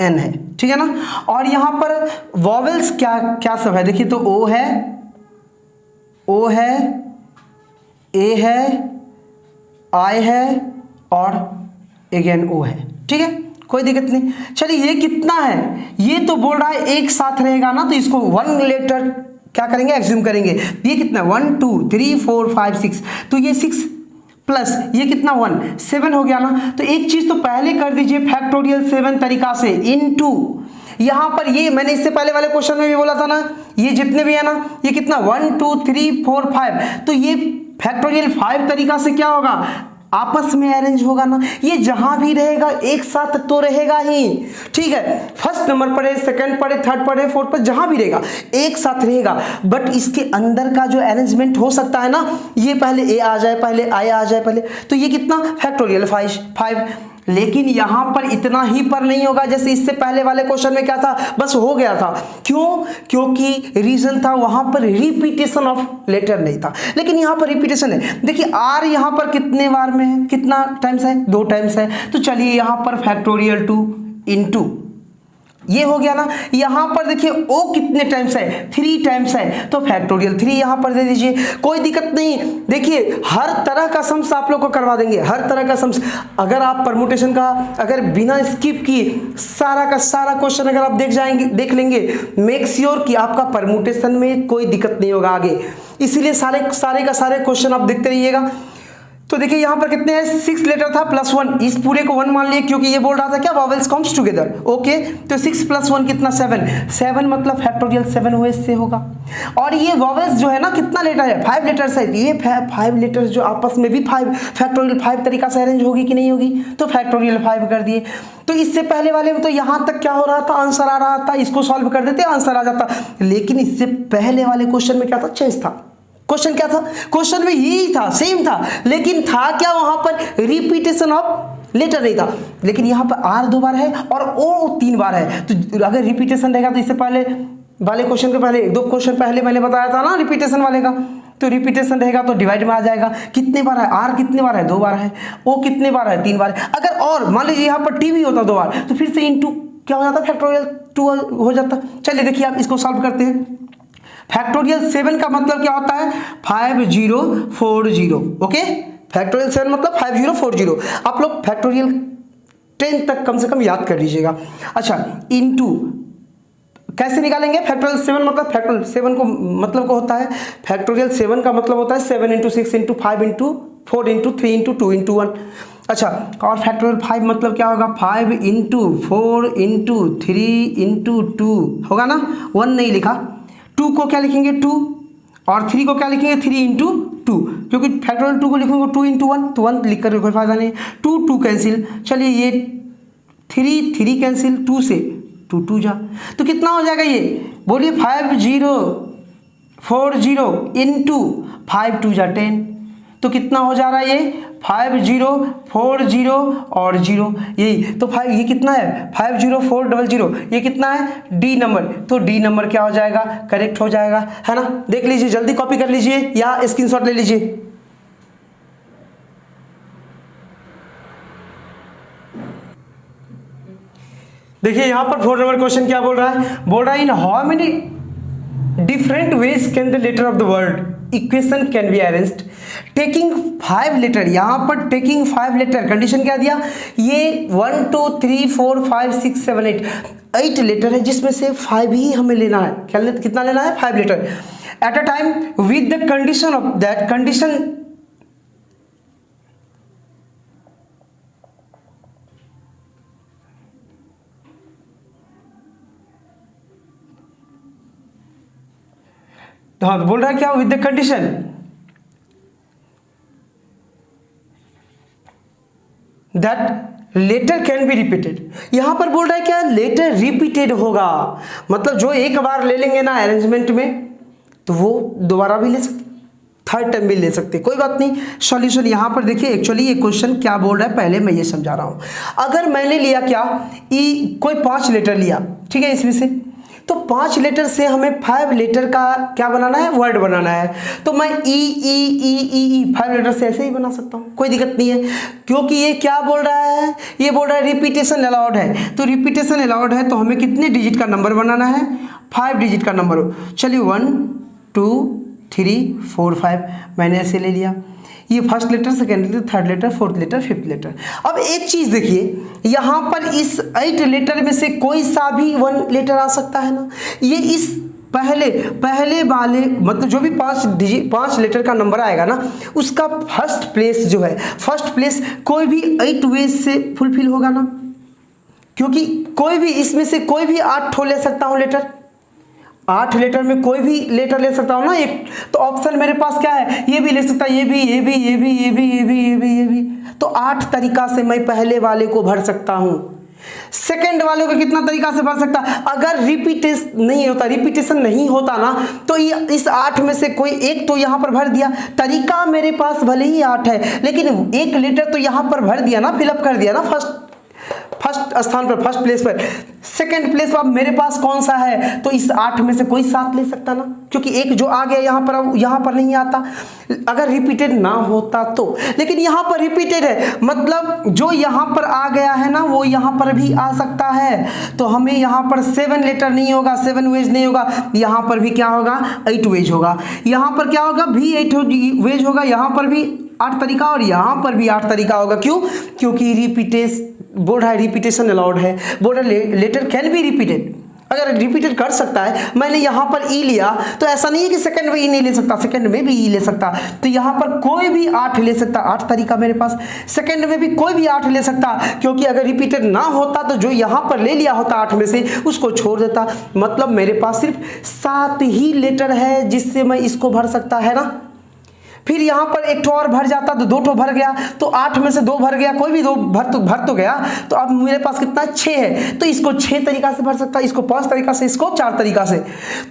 एन है। ठीक है ना, और यहां पर वॉवेल्स क्या क्या सब है, देखिए तो ओ है, ओ है, ए है, आई है और अगेन ओ है। ठीक है, कोई दिक्कत नहीं। चलिए ये कितना है, ये तो बोल रहा है एक साथ रहेगा ना, तो इसको वन लेटर क्या करेंगे, एज्यूम करेंगे। ये कितना, 1 2 3 4 5 6, तो ये 6 प्लस ये कितना 1 7 हो गया ना। तो एक चीज तो पहले कर दीजिए, फैक्टोरियल 7 तरीका से इनटू, यहां पर ये मैंने इससे पहले वाले क्वेश्चन में भी बोला था ना, ये जितने भी है ना, ये कितना 1 2 3 4 5, तो ये फैक्टोरियल 5 तरीका से क्या होगा, आपस में अरेंज होगा ना। ये जहां भी रहेगा एक साथ तो रहेगा ही। ठीक है, फर्स्ट नंबर पढ़े, सेकंड पढ़े, थर्ड पढ़े, फोर्थ पर जहां भी रहेगा एक साथ रहेगा। बट इसके अंदर का जो अरेंजमेंट हो सकता है ना, ये पहले ए आ जाए, पहले आई आ जाए पहले, तो ये कितना फैक्टोरियल 5। लेकिन यहां पर इतना ही पर नहीं होगा, जैसे इससे पहले वाले क्वेश्चन में क्या था, बस हो गया था। क्यों, क्योंकि रीजन था वहां पर रिपीटेशन ऑफ लेटर नहीं था, लेकिन यहां पर रिपीटेशन है। देखिए आर यहां पर कितने बार में है, कितना टाइम्स है, 2 टाइम्स है, तो चलिए यहां पर फैक्टोरियल 2 इनटू, ये हो गया ना। यहां पर देखिए ओ कितने टाइम्स है, 3 टाइम्स है, तो फैक्टोरियल 3 यहां पर दे दीजिए, कोई दिक्कत नहीं। देखिए हर तरह का सम्स आप लोग को करवा देंगे, हर तरह का सम्स। अगर आप परमुटेशन का अगर बिना स्किप किए सारा का सारा क्वेश्चन अगर आप देख लेंगे, मेक श्योर कि आपका परमुटेशन में कोई दिक्कत नहीं होगा आगे। इसीलिए सारे का सारे क्वेश्चन आप देखते रहिएगा। तो देखिए यहां पर कितने हैं, 6 लेटर था प्लस 1, इस पूरे को 1 मान लिए क्योंकि ये बोल रहा था क्या, वॉवेल्स कम्स टुगेदर। ओके, तो 6 प्लस 1 कितना 7 मतलब फैक्टोरियल 7 हुए इससे होगा। और ये वॉवेल्स जो है ना कितना लेटर है, 5 लेटर्स है, ये 5 लेटर्स जो आपस में भी 5 फैक्टोरियल 5 तरीका से अरेंज होगी कि नहीं होगी, तो फैक्टोरियल 5 कर दिए। तो इससे पहले वाले में तो यहां तक क्या हो रहा था, आंसर आ रहा था, इसको सॉल्व कर देते आंसर आ जाता। लेकिन इससे पहले वाले क्वेश्चन में क्या था, चेंज था। क्वेश्चन क्या था, क्वेश्चन में यही था, सेम था, लेकिन था क्या, वहां पर रिपीटेशन ऑफ लेटर नहीं था। लेकिन यहां पर आर 2 बार है और ओ 3 बार है। तो अगर रिपीटेशन रहेगा तो इससे पहले वाले क्वेश्चन के पहले 1-2 क्वेश्चन पहले मैंने बताया था ना रिपीटेशन वाले का, तो रिपीटेशन रहेगा तो डिवाइड में आ जाएगा। कितने बार है, आर कितने बार है, 2 बार है, ओ कितने बार है, 3 बार है। अगर और मान लीजिए यहाँ पर टी भी होता 2 बार, तो फिर से इनटू क्या हो जाता, फैक्टोरियल 2 हो जाता। चलिए देखिए आप इसको सॉल्व करते हैं। फैक्टोरियल 7 का मतलब क्या होता है, 5040। ओके, फैक्टोरियल 7 मतलब 5040। आप लोग फैक्टोरियल 10 तक कम से कम याद कर लीजिएगा। अच्छा, इनटू कैसे निकालेंगे, फैक्टोरियल 7 मतलब फैक्टोरियल 7 को मतलब को होता है, फैक्टोरियल 7 का मतलब होता है 7 × 6 × 5 × 4 × 3 × 2 × 1। अच्छा, और फैक्टोरियल 5 मतलब क्या होगा, 5 × 4 × 3 × 2 होगा ना, 1 नहीं लिखा। 2 को क्या लिखेंगे 2, और 3 को क्या लिखेंगे 3 × 2, क्योंकि फैक्टोरियल 2 को लिखेंगे 2 × 1, तो 1 लिख कर कोई फायदा नहीं। 2 कैंसिल, चलिए ये 3 कैंसिल, 2 से 2 जा, तो कितना हो जाएगा ये, बोलिए 5040 इंटू 5 2 जा 10, तो कितना हो जा रहा है ये 5040 और 0, यही तो ये कितना है 50400, ये कितना है डी नंबर, तो डी नंबर क्या हो जाएगा, करेक्ट हो जाएगा, है ना। देख लीजिए, जल्दी कॉपी कर लीजिए या स्क्रीनशॉट ले लीजिए। देखिए यहां पर 4 नंबर क्वेश्चन क्या बोल रहा है, बोल रहा है in how many different ways can the letter of the word equation can be arranged taking 5 letter. यहां पर टेकिंग 5 लेटर, कंडीशन क्या दिया, ये 1 2 3 4 5 6 7 8 लेटर है, जिसमें से 5 ही हमें लेना है। कितना लेना है, 5 letter at a time with the condition of that condition हाँ, बोल रहा है क्या, with the condition that letter can be repeated, यहां पर बोल रहा है क्या, लेटर रिपीटेड होगा, मतलब जो एक बार ले लेंगे ना अरेंजमेंट में तो वो दोबारा भी ले सकते, थर्ड टाइम भी ले सकते, कोई बात नहीं। सॉल्यूशन यहां पर देखिए, एक्चुअली ये क्वेश्चन क्या बोल रहा है पहले मैं ये समझा रहा हूं। अगर मैंने लिया क्या, ई कोई 5 लेटर लिया, ठीक है, इसमें से तो 5 लेटर से हमें 5 लेटर का क्या बनाना है, वर्ड बनाना है, तो मैं ई 5 लेटर से ऐसे ही बना सकता हूँ, कोई दिक्कत नहीं है, क्योंकि ये क्या बोल रहा है, ये बोल रहा है रिपीटेशन अलाउड है, तो रिपीटेशन अलाउड है तो हमें कितने डिजिट का नंबर बनाना है, 5 डिजिट का नंबर। चलिए 1 2 3 4 5 मैंने ऐसे ले लिया, ये first letter, second letter, third letter, fourth letter, fifth letter. अब एक चीज देखिए, यहां पर इस 8 लेटर में से कोई सा भी 1 लेटर आ सकता है ना, ये इस पहले वाले मतलब जो भी 5 लेटर का नंबर आएगा ना, उसका फर्स्ट प्लेस जो है, फर्स्ट प्लेस कोई भी 8 वेज से फुलफिल होगा ना, क्योंकि कोई भी इसमें से कोई भी 8 ठो ले सकता हूं लेटर, 8 लेटर में कोई भी लेटर ले सकता हूँ ना एक, तो ऑप्शन मेरे पास क्या है, ये भी ले सकता है, ये भी, तो 8 तरीका से मैं पहले वाले को भर सकता हूँ। सेकंड वाले को कितना तरीका से भर सकता, अगर रिपीटेशन नहीं होता ना, तो ये इस 8 में से कोई एक तो यहाँ पर भर दिया, तरीका मेरे पास भले ही 8 है लेकिन एक लेटर तो यहाँ पर भर दिया ना, फिलअप कर दिया ना, फर्स्ट स्थान पर, फर्स्ट प्लेस पर। सेकंड प्लेस पर मेरे पास कौन सा है, तो इस 8 में से कोई 7 ले सकता ना, क्योंकि एक जो आ गया यहाँ पर, अब यहाँ पर नहीं आता अगर रिपीटेड ना होता तो, लेकिन यहाँ पर रिपीटेड है, मतलब जो यहाँ पर आ गया है ना वो यहाँ पर भी आ सकता है, तो हमें यहाँ पर 7 लेटर नहीं होगा, 7 वेज नहीं होगा, यहाँ पर भी क्या होगा, 8 वेज होगा, यहाँ पर क्या होगा भी 8 वेज होगा, यहाँ पर भी 8 तरीका और यहाँ पर भी 8 तरीका होगा। क्यों, क्योंकि बोल रहा है रिपीटेशन अलाउड है, बोल रहा है लेटर कैन बी रिपीटेड, अगर रिपीटेड कर सकता है। मैंने यहाँ पर ई लिया तो ऐसा नहीं है कि सेकंड में ई नहीं ले सकता, सेकंड में भी ई ले सकता, तो यहाँ पर कोई भी 8 ले सकता, 8 तरीका मेरे पास, सेकंड में भी कोई भी 8 ले सकता, क्योंकि अगर रिपीटेड ना होता तो जो यहाँ पर ले लिया होता 8 में से उसको छोड़ देता, मतलब मेरे पास सिर्फ 7 ही लेटर है जिससे मैं इसको भर सकता है ना। फिर यहाँ पर एक ठो और भर जाता तो 2 ठो भर गया, तो 8 में से 2 भर गया, कोई भी 2 भर तो गया, तो अब मेरे पास कितना 6 है, तो इसको 6 तरीका से भर सकता, इसको 5 तरीका से, इसको 4 तरीका से।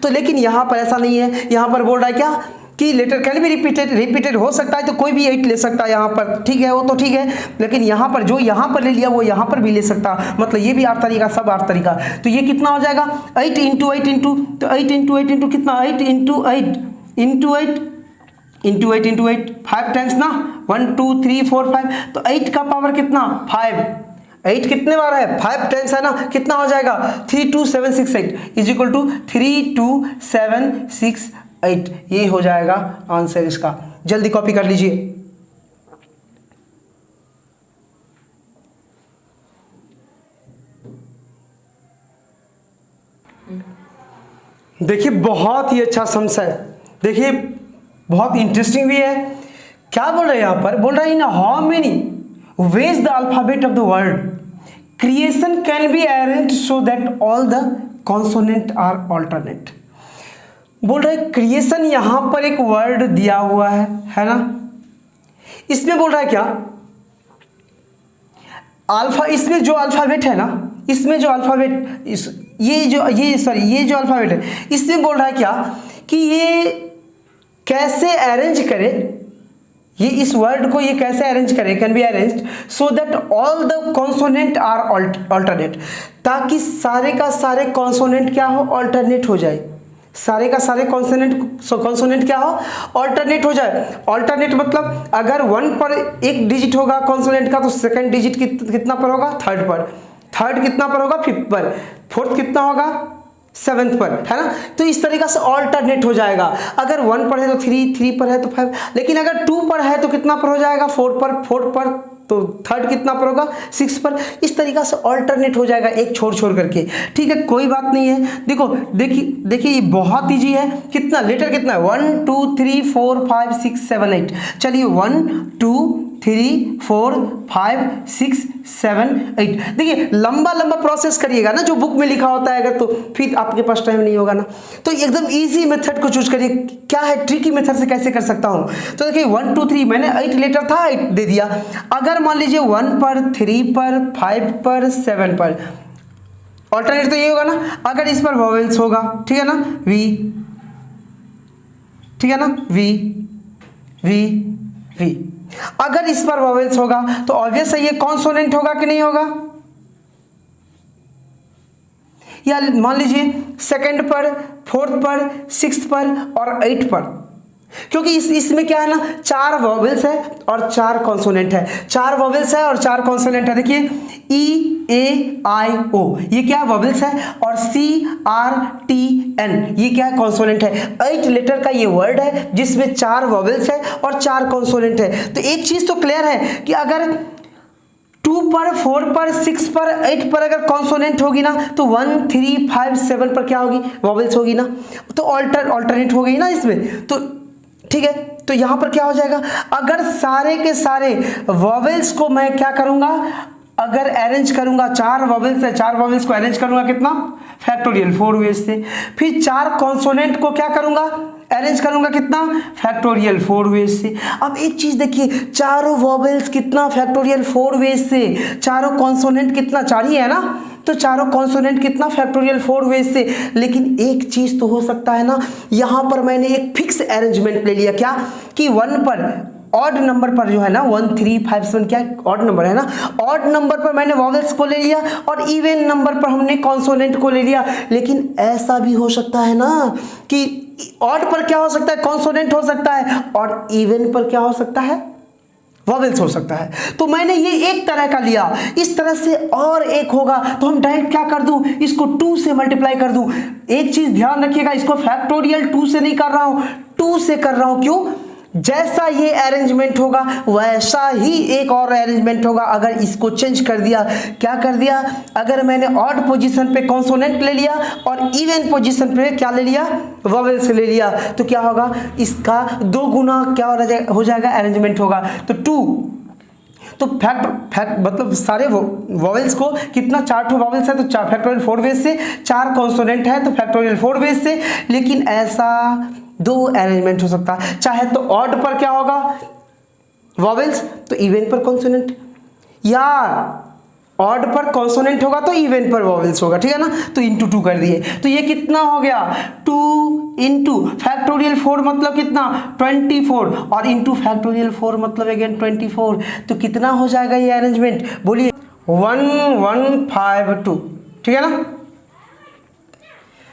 तो लेकिन यहाँ पर ऐसा नहीं है, यहाँ पर बोल रहा है क्या कि लेटर कैन बी रिपीटेड हो सकता है, तो कोई भी 8 ले सकता है यहाँ पर, ठीक है, वो तो ठीक है, लेकिन यहाँ पर जो यहाँ पर ले लिया वो यहाँ पर भी ले सकता, मतलब ये भी 8 तरीका, सब 8 तरीका, तो ये कितना हो जाएगा 8 इंटू 8 इंटू, तो 8 इंटू 8 इंटू कितना, 8 into 8 into 8 into 8 into 8 5 times ना, 1 2 3 4 5, तो 8 का पावर कितना 5, 8 कितने बार है 5 टाइम्स है ना, कितना हो जाएगा 32768 इज इक्वल टू 32768, ये हो जाएगा आंसर इसका। जल्दी कॉपी कर लीजिए। देखिए बहुत ही अच्छा समझा है, देखिए बहुत इंटरेस्टिंग भी है। क्या बोल रहे हैं यहाँ पर, बोल रहा है in how many ways the alphabet of the word creation can be arranged so that all the consonant are alternate. बोल रहा है क्रिएशन, यहाँ पर एक वर्ड दिया हुआ है ना, इसमें बोल रहा है क्या अल्फा, इसमें जो अल्फाबेट है ना, इसमें जो अल्फाबेट ये जो अल्फाबेट है, इसमें बोल रहा है क्या कि ये कैसे अरेंज करे, ये इस वर्ड को ये कैसे अरेंज करे, can be arranged so that all the consonant are alternate, ताकि सारे का सारे कॉन्सोनेंट क्या हो, ऑल्टरनेट हो जाए, सारे का सारे कॉन्सोनेंट क्या हो, ऑल्टरनेट हो जाए। ऑल्टरनेट मतलब अगर 1 पर एक डिजिट होगा कॉन्सोनेंट का, तो सेकंड डिजिट कितना पर होगा, थर्ड पर, थर्ड कितना पर होगा, फिफ्थ पर, फोर्थ कितना होगा, 7th पर, है ना। तो इस तरीका से ऑल्टरनेट हो जाएगा। अगर 1 पर है तो 3, 3 पर है तो 5, लेकिन अगर 2 पर है तो कितना पर हो जाएगा, 4 पर तो थर्ड कितना पर होगा, 6 पर। इस तरीका से ऑल्टरनेट हो जाएगा एक छोड़ करके, ठीक है, कोई बात नहीं है। देखो देखिए ये बहुत ईजी है। कितना लेटर कितना है, 1 2 3 4 5 6 7 8। चलिए 1 2 3 4 5 6 7 8। देखिए लंबा लंबा प्रोसेस करिएगा ना, जो बुक में लिखा होता है अगर, तो फिर आपके पास टाइम नहीं होगा ना। तो एकदम इजी मेथड को चूज करिए। क्या है ट्रिकी मेथड से कैसे कर सकता हूँ? तो देखिए 1 2 3 मैंने 8 लेटर था 8 दे दिया। अगर मान लीजिए 1 पर 3 पर 5 पर 7 पर, ऑल्टरनेट तो ये होगा ना। अगर इस पर वॉवेल्स होगा, ठीक है ना, वी, ठीक है ना, वी वी वी। अगर इस पर वॉवेल्स होगा तो ऑब्वियस है ये कॉन्सोनेंट होगा कि नहीं होगा? या मान लीजिए सेकंड पर, फोर्थ पर, सिक्स्थ पर और 8 पर, क्योंकि इसमें क्या है ना, 4 वॉवेल्स है और 4 कॉन्सोनेंट है। 4 वॉवेल्स है और 4 कॉन्सोनेंट है। देखिए ई ए आई ओ ये क्या वॉवेल्स है, और सी आर टी एन ये क्या है, कॉन्सोनेंट है। 8 लेटर का ये वर्ड है जिसमें 4 वॉवेल्स है और 4 कॉन्सोनेंट है। तो एक चीज तो क्लियर है कि अगर 2 पर, 4 पर, 6 पर, 8 पर अगर कॉन्सोनेंट होगी ना, तो 1 3 5 7 पर क्या होगी, वॉवेल्स होगी ना। तो ऑल्टरनेट हो गई ना इसमें। तो ठीक है, तो यहां पर क्या हो जाएगा, अगर सारे के सारे वॉवेल्स को मैं क्या करूंगा, अगर अरेंज करूंगा, 4 वॉवेल्स है, 4 वॉवेल्स को अरेंज करूंगा कितना, फैक्टोरियल 4 वेज से। फिर 4 कॉन्सोनेंट को क्या करूंगा, अरेंज करूंगा कितना, फैक्टोरियल 4 वेज से। अब एक चीज देखिए, चारों वॉवेल्स कितना, फैक्टोरियल 4 वेज से। चारों कॉन्सोनेंट कितना, 4 ही है ना, तो चारों कॉन्सोनेंट कितना, फैक्टोरियल 4 वेज से। लेकिन एक चीज तो हो सकता है ना, यहां पर मैंने एक फिक्स अरेंजमेंट ले लिया, क्या कि 1 पर, ऑड नंबर पर जो है ना, 1 3 5 7 क्या ऑड नंबर है ना, ऑड नंबर पर मैंने वॉवेल्स को ले लिया और इवन नंबर पर हमने कॉन्सोनेंट को ले लिया। लेकिन ऐसा भी हो सकता है ना कि ऑड पर क्या हो सकता है, कॉन्सोनेंट हो सकता है, और इवन पर क्या हो सकता है, वॉवेल्स हो सकता है। तो मैंने ये एक तरह का लिया, इस तरह से और एक होगा तो हम डायरेक्ट क्या कर दूं, इसको 2 से मल्टीप्लाई कर दूं। एक चीज ध्यान रखिएगा, इसको फैक्टोरियल 2 से नहीं कर रहा हूं, 2 से कर रहा हूं। क्यों? जैसा ये अरेंजमेंट होगा वैसा ही एक और अरेंजमेंट होगा। अगर इसको चेंज कर दिया, क्या कर दिया, अगर मैंने ऑड पोजीशन पे कॉन्सोनेंट ले लिया और इवन पोजीशन पे क्या ले लिया, वॉवेल्स ले लिया, तो क्या होगा, इसका 2 गुना क्या हो जाएगा, अरेंजमेंट होगा। तो 2, तो फैक्ट मतलब सारे वॉवेल्स को कितना, 4 ठो वॉवेल्स है तो 4 फैक्टोरियल 4 वेज से, 4 कॉन्सोनेंट है तो फैक्टोरियल 4 वेज से। लेकिन ऐसा 2 अरेंजमेंट हो सकता है, चाहे तो ऑड पर क्या होगा, वॉवेल्स, तो इवन पर कॉन्सोनेंट, या ऑड पर कॉन्सोनेंट होगा तो इवन पर वॉवेल्स होगा, ठीक है ना। तो इंटू 2 कर दिए, तो ये कितना हो गया, 2 इंटू फैक्टोरियल 4 मतलब कितना, 24, और इंटू फैक्टोरियल 4 मतलब अगेन 24। तो कितना हो जाएगा ये अरेंजमेंट, बोलिए, 1152, ठीक है ना।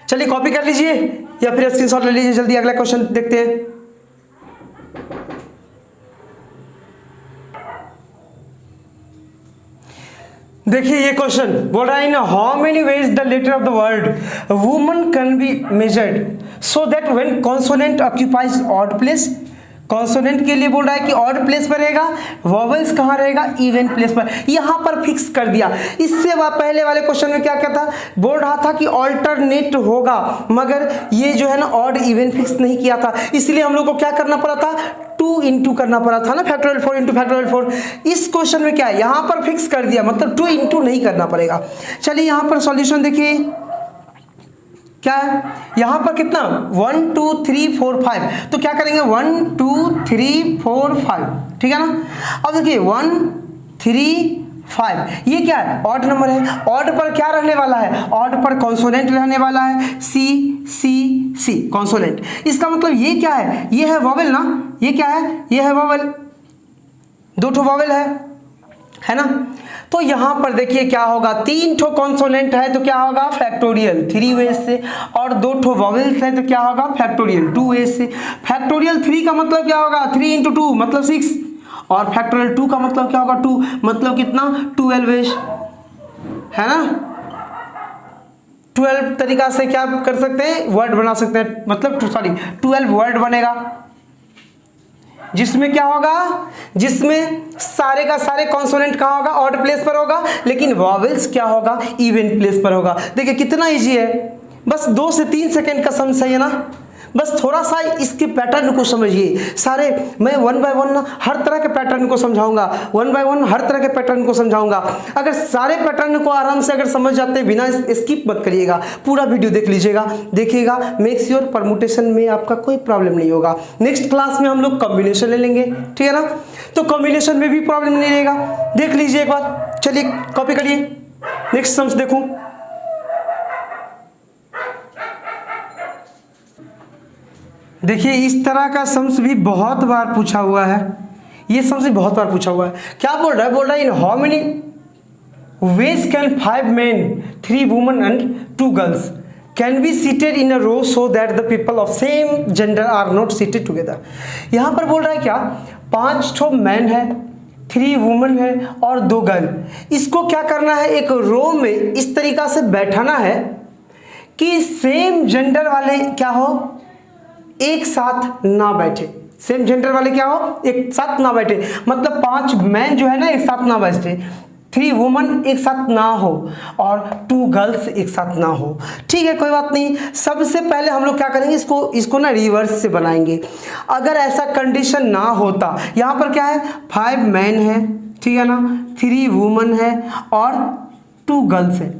चलिए कॉपी कर लीजिए या फिर स्क्रीनशॉट ले लीजिए, जल्दी अगला क्वेश्चन देखते हैं। देखिए ये क्वेश्चन बोल रहा है ना, how many ways the letter of the word woman can be measured so that when consonant occupies odd place. Consonant के लिए बोल रहा है कि ऑड प्लेस पर रहेगा, वॉवेल्स कहाँ रहेगा, इवन प्लेस पर। यहां पर फिक्स कर दिया। इससे पहले वाले क्वेश्चन में क्या क्या था, बोल रहा था कि ऑल्टरनेट होगा, मगर ये जो है ना ऑड इवन फिक्स नहीं किया था, इसलिए हम लोग को क्या करना पड़ा था, 2 इंटू करना पड़ा था ना, फैक्टोरियल 4 इंटू फैक्टोरियल 4। इस क्वेश्चन में क्या है, यहां पर फिक्स कर दिया, मतलब 2 इंटू नहीं करना पड़ेगा। चलिए यहां पर सॉल्यूशन देखिए क्या है, यहां पर कितना, 1 2 3 4 5, तो क्या करेंगे 1 2 3 4 5, ठीक है ना। अब देखिए 1 3 5 ये क्या है, ऑड नंबर है, ऑड पर क्या रहने वाला है, ऑड पर कॉन्सोनेंट रहने वाला है, सी सी सी कॉन्सोनेंट। इसका मतलब ये क्या है, ये है वॉवेल ना, ये क्या है, ये है वॉवेल, 2 ठो वॉवेल है ना। तो यहां पर देखिए क्या होगा, 3 ठो कॉन्सोनेंट है तो क्या होगा, फैक्टोरियल 3 वेज से, और 2 ठो वॉवेल्स है तो क्या होगा, फैक्टोरियल 2 वेज से। फैक्टोरियल 3 का मतलब क्या होगा, 3 इंटू 2 मतलब 6, और फैक्टोरियल 2 का मतलब क्या होगा, 2 मतलब कितना, 12 वेज, है ना। 12 तरीका से क्या कर सकते हैं, वर्ड बना सकते हैं, मतलब 12 वर्ड बनेगा, जिसमें क्या होगा, जिसमें सारे का सारे कॉन्सोनेंट कहाँ होगा, ऑड प्लेस पर होगा, लेकिन वॉवेल्स क्या होगा, इवन प्लेस पर होगा। देखिए कितना इजी है, बस 2 से 3 सेकंड का सम है ना, बस थोड़ा सा इसके पैटर्न को समझिए। सारे मैं वन बाय वन हर तरह के पैटर्न को समझाऊंगा, वन बाय वन हर तरह के पैटर्न को समझाऊंगा। अगर सारे पैटर्न को आराम से अगर समझ जाते हैं, बिना स्किप मत करिएगा, पूरा वीडियो देख लीजिएगा, देखिएगा, मेक श्योर परमुटेशन में आपका कोई प्रॉब्लम नहीं होगा। नेक्स्ट क्लास में हम लोग कॉम्बिनेशन ले लेंगे, ठीक है ना, तो कॉम्बिनेशन में भी प्रॉब्लम नहीं रहेगा। देख लीजिए एक बार, चलिए कॉपी करिए, नेक्स्ट सम्स देखूं। देखिए इस तरह का सम्स भी बहुत बार पूछा हुआ है, ये सम्स भी बहुत बार पूछा हुआ है। क्या बोल रहा है, बोल रहा है in how many ways can 5 men 3 women and 2 girls can be seated in a row so that the people of same gender are not seated together. यहाँ पर बोल रहा है क्या, 5 ठो मैन है, 3 वुमेन है और 2 गर्ल। इसको क्या करना है, एक रो में इस तरीका से बैठाना है कि सेम जेंडर वाले क्या हो, एक साथ ना बैठे। सेम जेंडर वाले क्या हो, एक साथ ना बैठे, मतलब 5 मैन जो है ना एक साथ ना बैठे, 3 वुमन एक साथ ना हो और 2 गर्ल्स एक साथ ना हो। ठीक है, कोई बात नहीं। सबसे पहले हम लोग क्या करेंगे, इसको ना रिवर्स से बनाएंगे। अगर ऐसा कंडीशन ना होता, यहाँ पर क्या है, 5 मैन है, ठीक है ना, 3 वुमन है और 2 गर्ल्स है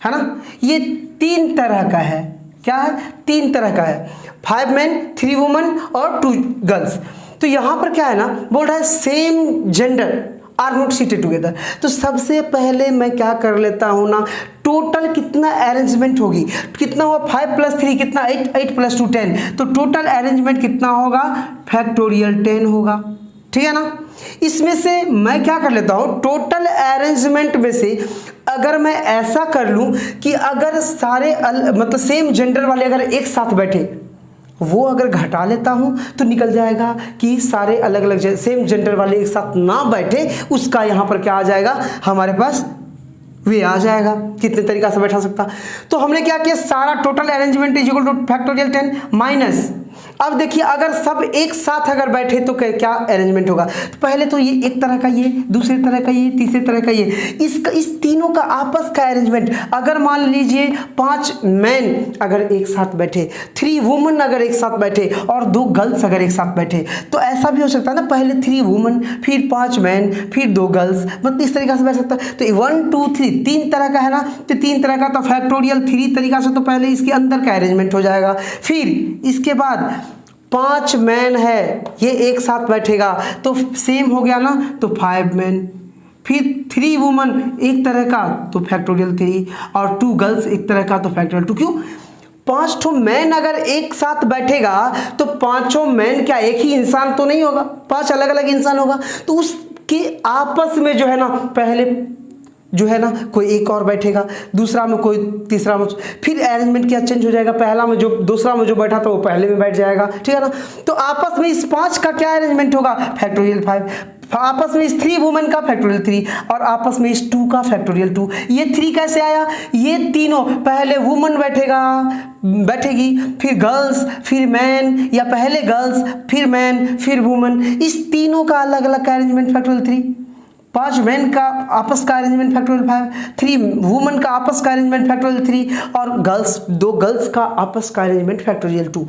ना। ये 3 तरह का है, क्या है, 3 तरह का है, 5 मैन 3 वुमन और 2 गर्ल्स। तो यहाँ पर क्या है ना, बोल रहा है same gender are not seated together. तो सबसे पहले मैं क्या कर लेता हूँ ना, टोटल कितना अरेंजमेंट होगी, कितना हुआ, 5 + 3 कितना, 8, 8 + 2 10। तो टोटल अरेंजमेंट कितना होगा, फैक्टोरियल 10 होगा, ठीक है ना। इसमें से मैं क्या कर लेता हूँ, टोटल अरेंजमेंट में से अगर मैं ऐसा कर लूँ कि अगर सारे मतलब सेम जेंडर वाले अगर एक साथ बैठे, वो अगर घटा लेता हूं तो निकल जाएगा कि सारे अलग अलग सेम जेंडर वाले एक साथ ना बैठे, उसका यहां पर क्या आ जाएगा, हमारे पास वे आ जाएगा। कितने तरीका से बैठा सकता। तो हमने क्या किया, सारा total arrangement is equal two factorial 10 minus, अब देखिए अगर सब एक साथ अगर बैठे तो क्या अरेंजमेंट होगा। तो पहले तो ये एक तरह का, ये दूसरे तरह का, ये तीसरे तरह का, ये इसका, इस तीनों का आपस का अरेंजमेंट। अगर मान लीजिए 5 मैन अगर एक साथ बैठे, 3 वुमन अगर एक साथ बैठे और 2 गर्ल्स अगर एक साथ बैठे, तो ऐसा भी हो सकता है ना, पहले 3 वुमन फिर 5 मैन फिर 2 गर्ल्स, मतलब इस तरीका से बैठ सकता है। तो 1 2 3 3 तरह का है ना, तो 3 तरह का, तो फैक्टोरियल 3 तरीका से तो पहले इसके अंदर का अरेंजमेंट हो जाएगा। फिर इसके बाद 5 मैन है, ये एक साथ बैठेगा तो सेम हो गया ना, तो 5 मैन, फिर 3 वुमन एक तरह का तो फैक्टोरियल 3 और 2 गर्ल्स एक तरह का तो फैक्टोरियल 2। क्यों, 5 ठो मैन अगर एक साथ बैठेगा तो 5 मैन क्या एक ही इंसान तो नहीं होगा, 5 अलग अलग इंसान होगा। तो उसके आपस में जो है ना, पहले जो है ना कोई एक और बैठेगा, दूसरा में कोई, तीसरा में, फिर अरेंजमेंट क्या चेंज हो जाएगा, पहला में जो दूसरा में जो बैठा था वो पहले में बैठ जाएगा, ठीक है ना। तो आपस में इस 5 का क्या अरेंजमेंट होगा, फैक्टोरियल 5, आपस में इस 3 वुमेन का फैक्टोरियल 3 और आपस में इस 2 का फैक्टोरियल 2। ये 3 कैसे आया, ये तीनों, पहले वुमन बैठेगी फिर गर्ल्स फिर मैन, या पहले गर्ल्स फिर मैन फिर वुमन, इस तीनों का अलग अलग का अरेंजमेंट फैक्टोरियल 3। 5 मैन का आपस का अरेंजमेंट फैक्टोरियल 5, 3 वुमन का आपस का अरेंजमेंट फैक्टोरियल 3 और 2 गर्ल्स का आपस का अरेंजमेंट फैक्टोरियल 2।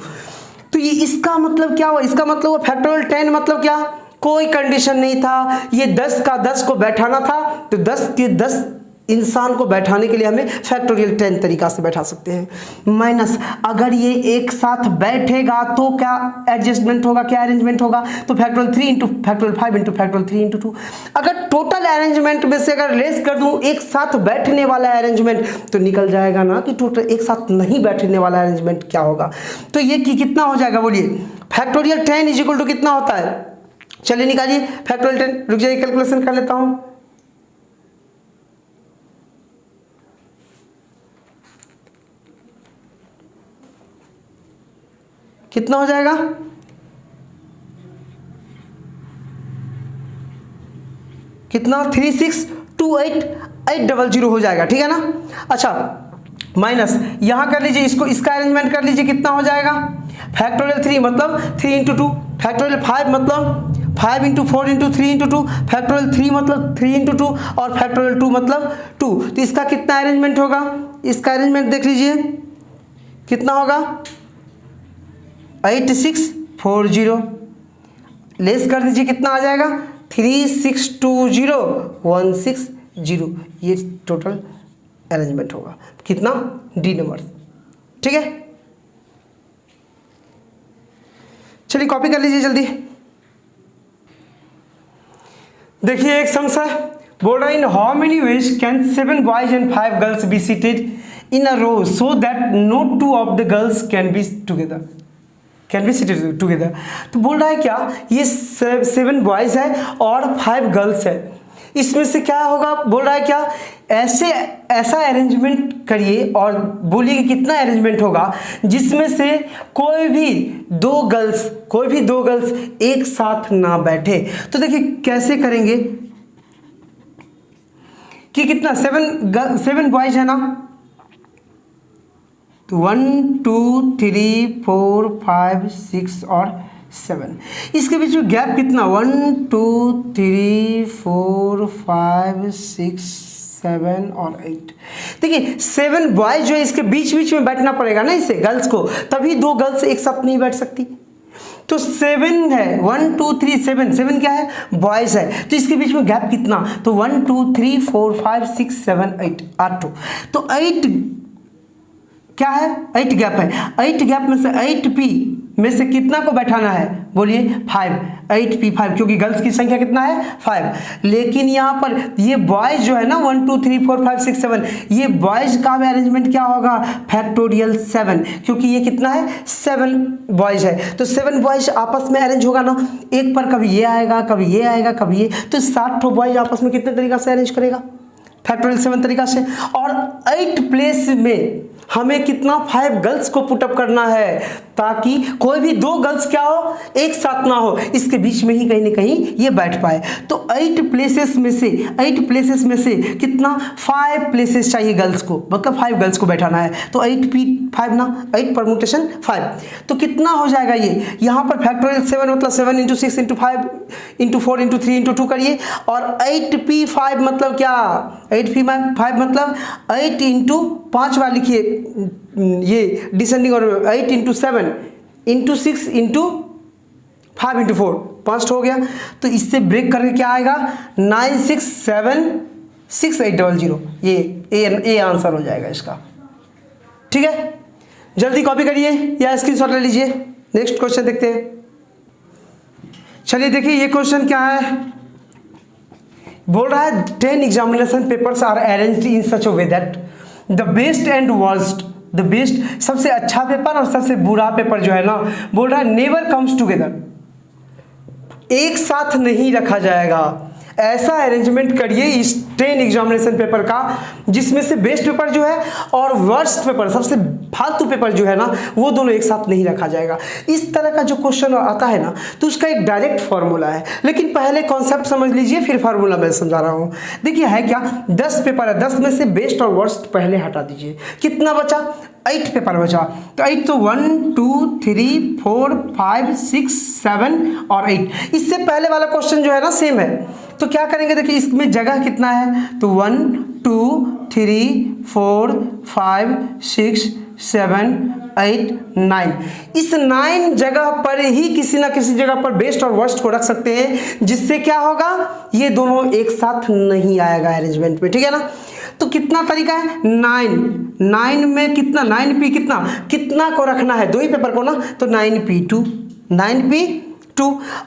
तो ये इसका मतलब क्या हुआ, इसका मतलब हुआ फैक्टोरियल 10 मतलब क्या, कोई कंडीशन नहीं था, ये 10 का 10 को बैठाना था, तो 10 के 10 इंसान को बैठाने के लिए हमें फैक्टोरियल 10 तरीका से बैठा सकते हैं। माइनस, अगर ये एक साथ बैठेगा तो क्या एडजस्टमेंट होगा, क्या अरेंजमेंट होगा, तो factorial 3 into factorial 5 into factorial 3 into 2। अगर टोटल अरेंजमेंट में से अगर लेस कर दूं एक साथ बैठने वाला अरेंजमेंट, तो निकल जाएगा ना कि टोटल एक साथ नहीं बैठने वाला अरेंजमेंट क्या होगा। तो ये कितना हो जाएगा, बोलिए, फैक्टोरियल 10 इज इक्वल टू कितना होता है, चलिए निकालिए फैक्टोरियल 10, रुक जाइए कैलकुलेशन कर लेता हूं। कितना हो जाएगा, कितना, 3628800 हो जाएगा, ठीक है ना। अच्छा, माइनस यहां कर लीजिए, इसको, इसका अरेंजमेंट कर लीजिए, कितना हो जाएगा, फैक्टोरियल 3 मतलब 3 इंटू 2, फैक्टोरियल 5 मतलब 5 इंटू 4 इंटू 3 इंटू 2, फैक्टोरियल 3 मतलब 3 इंटू 2 और फैक्टोरियल 2 मतलब 2। तो इसका कितना अरेंजमेंट होगा, इसका अरेंजमेंट देख लीजिए कितना होगा, 8640, लेस कर दीजिए कितना आ जाएगा 3620,160, ये टोटल अरेंजमेंट होगा कितना डी नंबर। ठीक है, चलिए कॉपी कर लीजिए जल्दी। देखिए एक समस्या बोल रहा है in how many ways can 7 boys and 5 girls be seated in a row so that no 2 of the girls can be seated together. तो बोल रहा है क्या ये 7 बॉयज है और 5 गर्ल्स है, इसमें से क्या होगा, बोल रहा है क्या ऐसा अरेंजमेंट करिए और बोलिए कि कितना अरेंजमेंट होगा जिसमें से कोई भी दो गर्ल्स एक साथ ना बैठे। तो देखिए कैसे करेंगे कि कितना 7 बॉयज है ना, तो 1 2 3 4 5 6 और 7, इसके बीच में गैप कितना 1 2 3 4 5 6 7 और 8। देखिए 7 बॉयज जो है इसके बीच में बैठना पड़ेगा ना इसे गर्ल्स को, तभी दो गर्ल्स एक साथ नहीं बैठ सकती। तो 7 है 1 2 3 7 क्या है बॉयज है, तो इसके बीच में गैप कितना, तो 1 2 3 4 5 6 7 8 8 तो 8 क्या है 8 गैप है, 8 गैप में से 8p में से कितना को बैठाना है बोलिए 5, 8p5 क्योंकि गर्ल्स की संख्या कितना है 5। लेकिन यहाँ पर ये बॉयज जो है ना 1 2 3 4 5 6 7 ये बॉयज का अरेंजमेंट क्या होगा फैक्टोरियल 7 क्योंकि ये कितना है 7 बॉयज है। तो 7 बॉयज आपस में अरेंज होगा ना, एक पर कभी ये आएगा कभी ये आएगा कभी ये, तो 60 बॉयज आपस में कितने तरीका से अरेंज करेगा फैक्टोरियल 7 तरीका से। और 8 प्लेस में हमें कितना 5 गर्ल्स को पुटअप करना है ताकि कोई भी दो गर्ल्स क्या हो एक साथ ना हो, इसके बीच में ही कहीं ना कहीं ये बैठ पाए। तो 8 प्लेसेस में से कितना 5 प्लेसेस चाहिए गर्ल्स को, मतलब 5 गर्ल्स को बैठाना है। तो 8p5 ना 8 परमुटेशन 5, तो कितना हो जाएगा ये यहाँ पर फैक्टोरियल 7 मतलब 7 × 6 × 5 × 4 × 3 × 2 करिए, और 8p5 मतलब क्या 8p5 मतलब 8 × 5 बार लिखिए ये डिसेंडिंग और 8 × 7 × 6 × 5 × 4 5 हो गया। तो इससे ब्रेक करके क्या आएगा 967680, ये आंसर हो जाएगा इसका। ठीक है, जल्दी कॉपी करिए या स्क्रीनशॉट ले लीजिए। नेक्स्ट क्वेश्चन देखते हैं। चलिए देखिए ये क्वेश्चन क्या है, बोल रहा है 10 examination papers are arranged in such a way that the best and worst, the best सबसे अच्छा पेपर और सबसे बुरा पेपर जो है ना, बोल रहा है नेवर कम्स टुगेदर, एक साथ नहीं रखा जाएगा। ऐसा अरेंजमेंट करिए इस 10 एग्जामिनेशन पेपर का जिसमें से बेस्ट पेपर जो है और वर्स्ट पेपर सबसे फालतू पेपर जो है ना वो दोनों एक साथ नहीं रखा जाएगा। इस तरह का जो क्वेश्चन आता है ना तो उसका एक डायरेक्ट फॉर्मूला है, लेकिन पहले कॉन्सेप्ट समझ लीजिए फिर फार्मूला मैं समझा रहा हूँ। देखिए है क्या 10 पेपर है, 10 में से बेस्ट और वर्स्ट पहले हटा दीजिए, कितना बचा 8 पेपर बचा। तो 8 तो 1 2 3 4 5 6 7 और 8, इससे पहले वाला क्वेश्चन जो है ना सेम है। तो क्या करेंगे देखिए इसमें जगह कितना है, तो 1 2 3 4 5 6 7 8 9, इस 9 जगह पर ही किसी ना किसी जगह पर बेस्ट और वर्स्ट को रख सकते हैं, जिससे क्या होगा ये दोनों एक साथ नहीं आएगा अरेंजमेंट में। ठीक है ना, तो कितना तरीका है 9 में कितना 9p कितना को रखना है, दो ही पेपर को ना, तो 9p2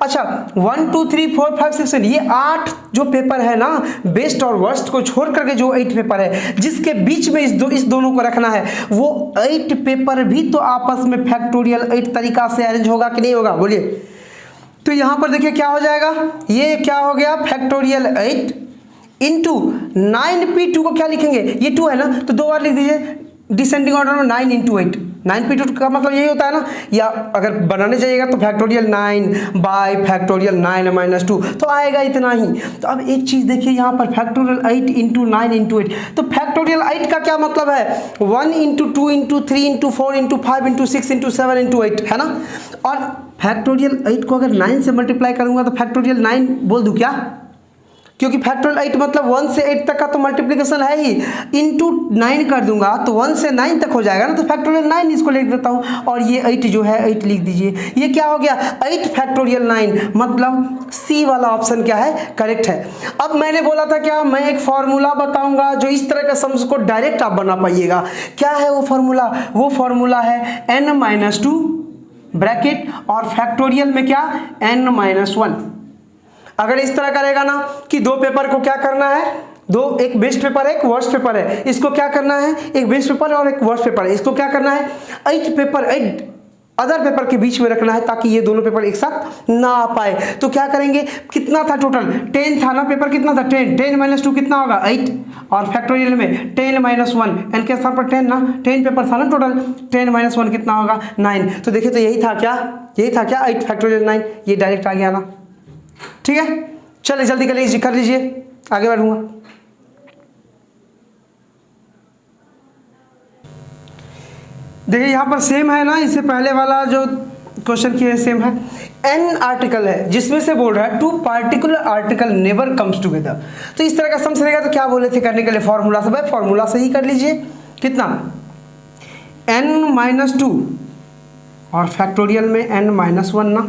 अच्छा 1 2 3 4 5 6 7 ये 8 जो पेपर है ना बेस्ट और वर्स्ट को छोड़ करके जो 8 पेपर है जिसके बीच में इस दोनों को रखना है, वो 8 पेपर भी तो आपस में फैक्टोरियल 8 तरीका से अरेंज होगा कि नहीं होगा बोलिए। तो यहां पर देखिए क्या हो जाएगा, ये क्या हो गया फैक्टोरियल 8 इंटू 9p2 को क्या लिखेंगे, ये 2 है ना तो 2 बार लिख दीजिए डिसेंडिंग ऑर्डर में 9 × 8, 9p2 का मतलब यही होता है ना, या अगर बनाने जाइएगा तो फैक्टोरियल 9 बाय फैक्टोरियल 9 - 2 तो आएगा इतना ही। तो अब एक चीज़ देखिए यहाँ पर फैक्टोरियल 8 × 9 × 8, तो फैक्टोरियल 8 का क्या मतलब है 1 × 2 × 3 × 4 × 5 × 6 × 7 × 8 है ना। और फैक्टोरियल 8 को अगर 9 से मल्टीप्लाई करूँगा तो फैक्टोरियल 9 बोल दूँ क्या, क्योंकि फैक्टोरियल 8 मतलब 1 से 8 तक का तो मल्टीप्लिकेशन है ही, इंटू 9 कर दूंगा तो 1 से 9 तक हो जाएगा ना, तो फैक्टोरियल 9 इसको लिख देता हूँ, और ये 8 जो है 8 लिख दीजिए। ये क्या हो गया 8 फैक्टोरियल 9, मतलब सी वाला ऑप्शन क्या है करेक्ट है। अब मैंने बोला था क्या, मैं एक फॉर्मूला बताऊंगा जो इस तरह के सम्स को डायरेक्ट आप बना पाइएगा। क्या है वो फॉर्मूला, वो फॉर्मूला है n-2 ब्रैकेट और फैक्टोरियल में क्या n-1। अगर इस तरह करेगा ना कि दो पेपर को क्या करना है, दो, एक बेस्ट पेपर है एक वर्स्ट पेपर है, इसको क्या करना है, एक बेस्ट पेपर और एक वर्स्ट पेपर है, इसको क्या करना है 8 पेपर 8 अदर पेपर के बीच में रखना है ताकि ये दोनों पेपर एक साथ ना आ पाए। तो क्या करेंगे, कितना था टोटल 10 था ना, पेपर कितना था 10 कितना होगा 8, और फैक्टोरियल में 10-1 n के स्थान पर 10 ना, 10 पेपर था ना टोटल, 10-1 कितना होगा 9। तो देखिए तो यही था क्या, 8 फैक्टोरियल 9, ये डायरेक्ट आ गया ना। ठीक है, चलिए जल्दी कर लीजिए, आगे बढ़ूंगा। देखिए यहाँ पर सेम है ना, इससे पहले वाला जो क्वेश्चन किया है सेम है। एन आर्टिकल है जिसमें से बोल रहा है two particular article never comes together. तो इस तरह का सम रहेगा तो क्या बोले थे करने के लिए, फॉर्मूला से, भाई फॉर्मूला से ही कर लीजिए। कितना n-2 और फैक्टोरियल में n-1 ना,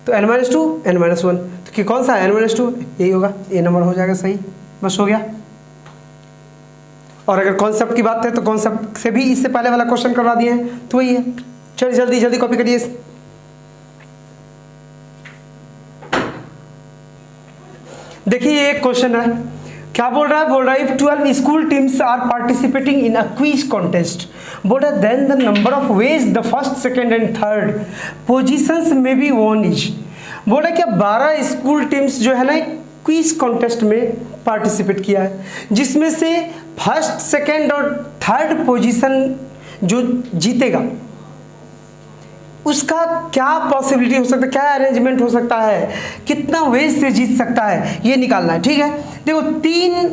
तो n-2 n-1 तो कि कौन सा है n-2, यही होगा, ये नंबर हो जाएगा सही, बस हो गया। और अगर कॉन्सेप्ट की बात है तो कॉन्सेप्ट से भी इससे पहले वाला क्वेश्चन करवा दिए हैं, तो वही है। चलिए जल्दी जल्दी कॉपी करिए। देखिए ये एक क्वेश्चन है, क्या बोल रहा है if 12 school teams are participating in a quiz contest, बोल रहा है then the number of ways the first second and third positions में बी वॉन इच। बोल रहा है क्या 12 स्कूल टीम्स जो है ना क्विज कॉन्टेस्ट में पार्टिसिपेट किया है, जिसमें से फर्स्ट सेकेंड और थर्ड पोजीशन जो जीतेगा उसका क्या पॉसिबिलिटी हो सकता है, क्या अरेंजमेंट हो सकता है, कितना वेज से जीत सकता है, ये निकालना है। ठीक है, देखो 3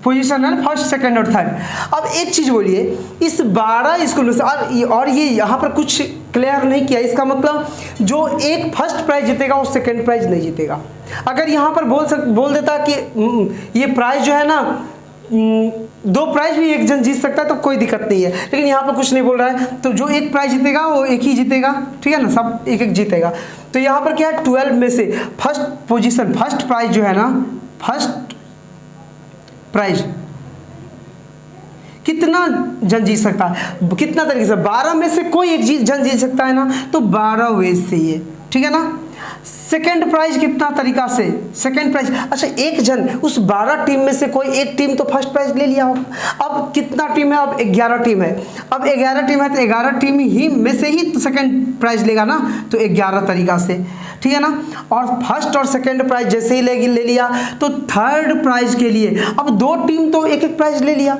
पोजीशन है, फर्स्ट सेकंड और थर्ड। अब एक चीज बोलिए, इस 12 स्कूल से, और ये यहाँ पर कुछ क्लियर नहीं किया, इसका मतलब जो एक फर्स्ट प्राइज जीतेगा वो सेकंड प्राइज नहीं जीतेगा। अगर यहाँ पर बोल देता कि ये प्राइज जो है ना 2 प्राइज भी एक जन जीत सकता है तो कोई दिक्कत नहीं है, लेकिन यहाँ पर कुछ नहीं बोल रहा है, तो जो एक प्राइज जीतेगा वो एक ही जीतेगा। ठीक है ना, सब एक एक जीतेगा। तो यहाँ पर क्या है 12 में से फर्स्ट पोजीशन, फर्स्ट प्राइज जो है ना, फर्स्ट प्राइज कितना जन जीत सकता है, कितना तरीके से 12 में से कोई एक जन जीत सकता है ना, तो 12 वेज से ये। ठीक है ना, सेकेंड प्राइज कितना तरीका से, सेकेंड प्राइज, अच्छा एक जन उस 12 टीम में से कोई एक टीम तो फर्स्ट प्राइज ले लिया हो। अब कितना टीम है, अब 11 टीम है, अब 11 टीम है तो 11 टीम ही में से ही तो सेकेंड प्राइज लेगा ना, तो 11 तरीका से। ठीक है ना, और फर्स्ट और सेकेंड प्राइज जैसे ही ले लिया तो थर्ड प्राइज के लिए अब 2 टीम तो एक एक प्राइज ले लिया।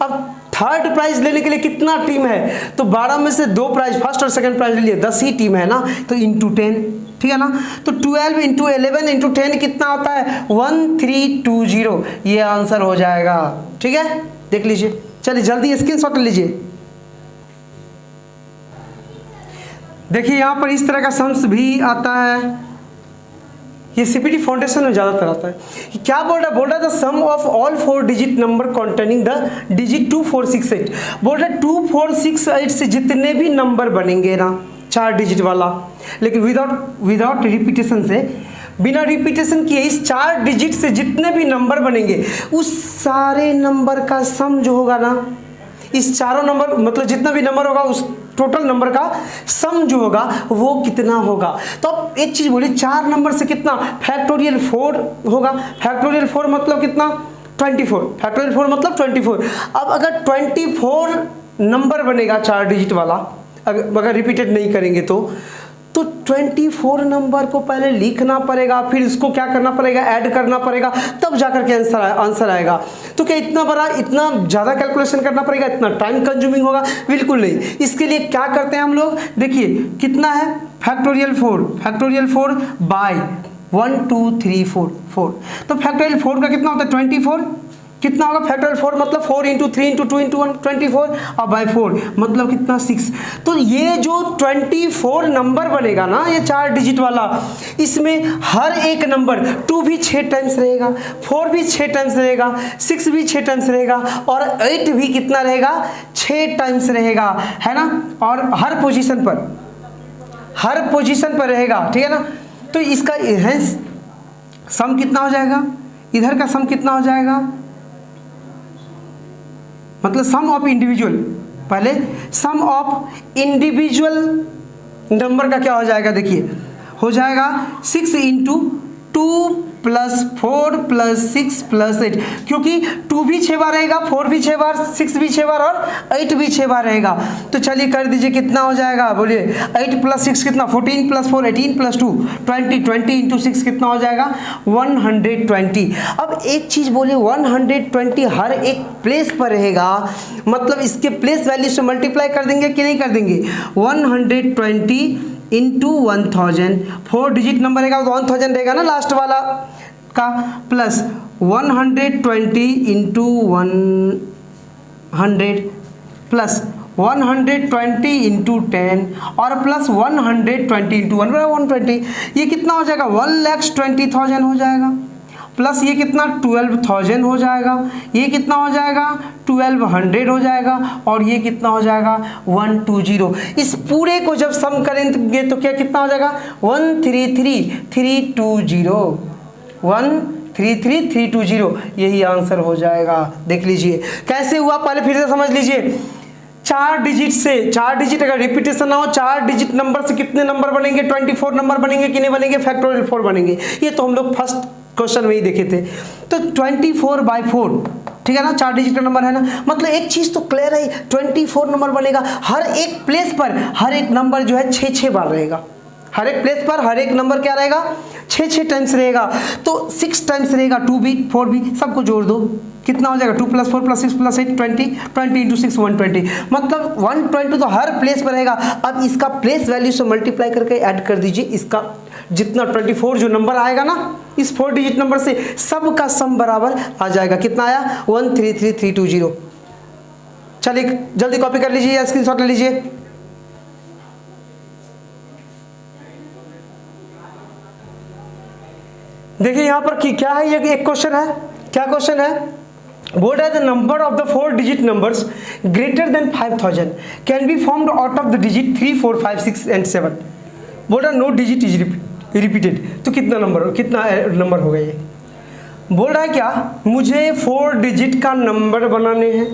अब थर्ड प्राइज लेने के लिए कितना टीम है, तो 12 में से 2 प्राइज फर्स्ट और सेकंड प्राइज ले लिए, 10 ही टीम है ना, तो इंटू 10। ठीक है ना, तो 12 इंटू 11 इंटू 10 कितना होता है 1320, ये आंसर हो जाएगा। ठीक है, देख लीजिए, चलिए जल्दी स्क्रीनशॉट ले लीजिए। देखिए यहाँ पर इस तरह का सम्स भी आता है, ये सीपीटी फाउंडेशन में ज़्यादातर आता है। क्या बोल रहा है the sum of all 4 digit number containing the digit 2468। बोल रहा है 2468 से जितने भी नंबर बनेंगे ना 4 डिजिट वाला, लेकिन विदाउट रिपीटेशन से, बिना रिपीटेशन किए इस 4 डिजिट से जितने भी नंबर बनेंगे उस सारे नंबर का सम जो होगा ना, इस चारों नंबर मतलब जितना भी नंबर होगा उस टोटल नंबर का सम जो होगा वो कितना होगा। तो अब एक चीज बोलिए, 4 नंबर से कितना फैक्टोरियल 4 होगा, फैक्टोरियल 4 मतलब कितना 24, फैक्टोरियल 4 मतलब 24। अब अगर 24 नंबर बनेगा 4 डिजिट वाला, अगर रिपीटेड नहीं करेंगे तो 24 नंबर को पहले लिखना पड़ेगा, फिर इसको क्या करना पड़ेगा, ऐड करना पड़ेगा, तब जाकर के आंसर आएगा। तो क्या इतना बड़ा, इतना ज़्यादा कैलकुलेशन करना पड़ेगा, इतना टाइम कंज्यूमिंग होगा? बिल्कुल नहीं। इसके लिए क्या करते हैं हम लोग, देखिए कितना है फैक्टोरियल 4 बाय 1 2 3 4 4, तो फैक्टोरियल 4 का कितना होता है 24, कितना होगा फैक्टोरियल 4 मतलब 4 इंटू 3 इंटू 2 इंटू 1 24 और बाई 4 मतलब कितना 6। तो ये जो 24 नंबर बनेगा ना, ये 4 डिजिट वाला, इसमें हर एक नंबर 2 भी 6 टाइम्स रहेगा, 4 भी 6 टाइम्स रहेगा, 6 भी 6 टाइम्स रहेगा और 8 भी कितना रहेगा 6 टाइम्स रहेगा, है ना। और हर पोजीशन पर रहेगा, ठीक है ना। तो इसका हेंस सम कितना हो जाएगा, इधर का सम कितना हो जाएगा, मतलब सम ऑफ इंडिविजुअल, पहले सम ऑफ इंडिविजुअल नंबर का क्या हो जाएगा, देखिए हो जाएगा 6 इंटू 2 प्लस 4 प्लस 6 प्लस 8, क्योंकि 2 भी 6 बार रहेगा, 4 भी 6 बार, 6 भी 6 बार और 8 भी 6 बार रहेगा। तो चलिए कर दीजिए, कितना हो जाएगा बोलिए, 8 प्लस 6 कितना 14 प्लस 4 18 प्लस 2 20, 20 इंटू 6 कितना हो जाएगा 120। अब एक चीज़ बोलिए, 120 हर एक प्लेस पर रहेगा, मतलब इसके प्लेस वैल्यू से मल्टीप्लाई कर देंगे कि नहीं कर देंगे, 120 इंटू 1000, 4 डिजिट नंबर रहेगा तो 1000 रहेगा ना लास्ट वाला का, प्लस 120 इंटू 100 प्लस 120 इंटू 10 और प्लस 120 इंटू 1 120, ये कितना हो जाएगा 1,20,000 हो जाएगा, प्लस ये कितना 12,000 हो जाएगा, ये कितना हो जाएगा 1200 हो जाएगा और ये कितना हो जाएगा 120। इस पूरे को जब सम करेंगे तो क्या कितना हो जाएगा 133,320, 133,320, यही आंसर हो जाएगा। देख लीजिए कैसे हुआ, पहले फिर से समझ लीजिए। 4 डिजिट से, 4 डिजिट अगर रिपीटेशन ना हो, 4 डिजिट नंबर से कितने नंबर बनेंगे, 24 नंबर बनेंगे कि नहीं बनेंगे, फैक्टोरियल 4 बनेंगे। ये तो हम लोग फर्स्ट क्वेश्चन में ही देखे थे। तो 24/4, ठीक है ना, 4 डिजिट का नंबर है ना, मतलब एक चीज तो क्लियर है, 24 नंबर बनेगा, हर एक प्लेस पर हर एक नंबर जो है 6 बार रहेगा, हर एक प्लेस पर हर एक नंबर क्या रहेगा 6 टाइम्स रहेगा, तो 6 टाइम्स रहेगा, 2 भी 4 भी, सबको जोड़ दो कितना हो जाएगा 2 + 4 + 6 + 8 20, 20 इंटू 6 120, मतलब 120 तो हर प्लेस पर रहेगा। अब इसका प्लेस वैल्यू से मल्टीप्लाई करके ऐड कर दीजिए, इसका जितना 24 जो नंबर आएगा ना, इस 4 डिजिट नंबर से सब का सम बराबर आ जाएगा, कितना आया 133,320। चलिए जल्दी कॉपी कर लीजिए या स्क्रीनशॉट ले लीजिए। देखिए यहां पर क्या है, ये एक क्वेश्चन है, क्या क्वेश्चन है, बोर्ड है the number of the 4 digit numbers greater than 5000 can be formed out of the digit 3 4 5 6 and 7। Board है नो डिजिट इज रिपीटेड, तो कितना नंबर होगा ये। बोल रहा है क्या, मुझे 4 डिजिट का नंबर बनाने हैं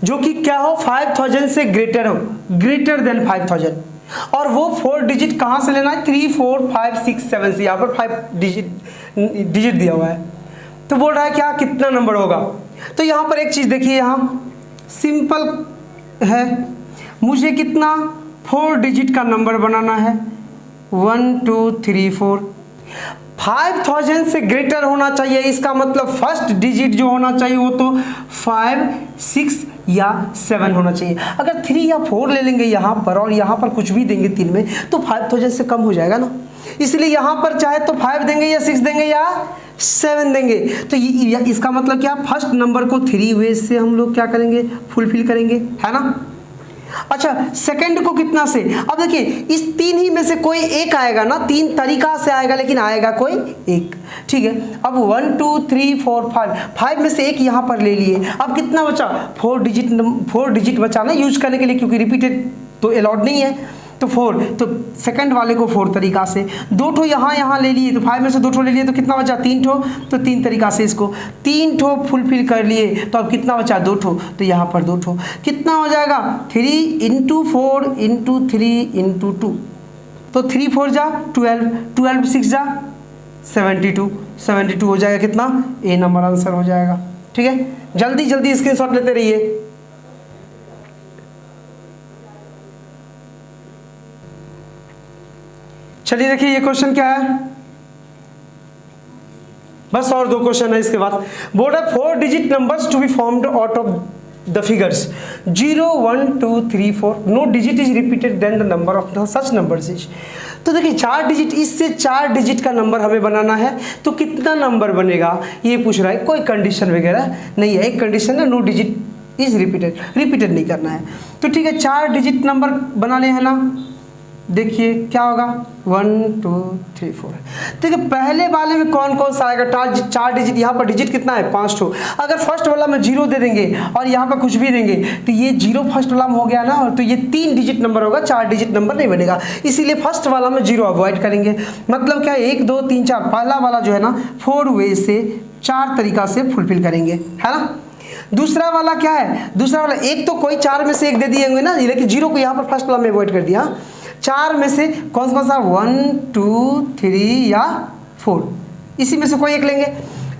जो कि क्या हो 5000 से ग्रेटर हो, ग्रेटर देन 5000, और वो 4 डिजिट कहाँ से लेना है 3 4 5 6 7 से, यहाँ पर 5 डिजिट दिया हुआ है। तो बोल रहा है क्या कितना नंबर होगा, तो यहाँ पर एक चीज़ देखिए, यहाँ सिंपल है, मुझे कितना 4 डिजिट का नंबर बनाना है 1 2 3 4, 5000 से ग्रेटर होना चाहिए, इसका मतलब फर्स्ट डिजिट जो होना चाहिए वो तो 5 6 या 7 होना चाहिए। अगर 3 या 4 ले लेंगे यहाँ पर और यहाँ पर कुछ भी देंगे 3 में, तो 5000 से कम हो जाएगा ना, इसलिए यहाँ पर चाहे तो 5 देंगे या 6 देंगे या 7 देंगे। तो इसका मतलब क्या, फर्स्ट नंबर को 3 वे से हम लोग क्या करेंगे, फुलफिल करेंगे, है ना। अच्छा सेकंड को कितना से, अब देखिए इस 3 ही में से कोई एक आएगा ना, 3 तरीका से आएगा लेकिन आएगा कोई एक, ठीक है। अब 1 2 3 4 5 में से एक यहाँ पर ले लिए, अब कितना बचा 4 डिजिट बचा ना यूज करने के लिए, क्योंकि रिपीटेड तो अलाउड नहीं है, तो 4, तो सेकंड वाले को 4 तरीका से, 2 ठो यहाँ ले लिए, तो 5 में से 2 ठो ले लिए, तो कितना बचा 3 ठो, तो 3 तरीका से इसको 3 ठो फुलफिल कर लिए, तो अब कितना बचा 2 ठो, तो यहाँ पर 2 ठो, कितना हो जाएगा 3 × 4 × 3 × 2, तो 3 4 जा 12, 12 6 जा 72 हो जाएगा, कितना ए नंबर आंसर हो जाएगा, ठीक है। जल्दी जल्दी स्क्रीनशॉट लेते रहिए। चलिए देखिए ये क्वेश्चन क्या है, बस और 2 क्वेश्चन है इसके बाद। बोर्ड है 4 digit numbers to be formed out of the figures 0 1 2 3 4 no digit is repeated then the number of the such numbers is. तो देखिए 4 डिजिट, इससे 4 डिजिट का नंबर हमें बनाना है, तो कितना नंबर बनेगा ये पूछ रहा है। कोई कंडीशन वगैरह नहीं है, एक कंडीशन है नो डिजिट इज रिपीटेड नहीं करना है। तो ठीक है 4 डिजिट नंबर बनाने हैं ना, देखिए क्या होगा 1 2 3 4। देखिए पहले वाले में कौन कौन सा आएगा, 4 डिजिट, यहाँ पर डिजिट कितना है 5 ठो। अगर फर्स्ट वाला में 0 दे देंगे और यहाँ पर कुछ भी देंगे तो ये 0 फर्स्ट वाला में हो गया ना, और तो ये 3 डिजिट नंबर होगा, 4 डिजिट नंबर नहीं बनेगा, इसीलिए फर्स्ट वाला में 0 अवॉइड करेंगे। मतलब क्या 1 2 3 4, पहला वाला जो है ना 4 वे से 4 तरीका से फुलफिल करेंगे, है ना। दूसरा वाला क्या है, दूसरा वाला एक तो कोई 4 में से एक दे दिए होंगे ना, लेकिन 0 को यहाँ पर फर्स्ट वाला में अवॉइड कर दिया। 4 में से कौन सा 1 2 3 या 4, इसी में से कोई एक लेंगे,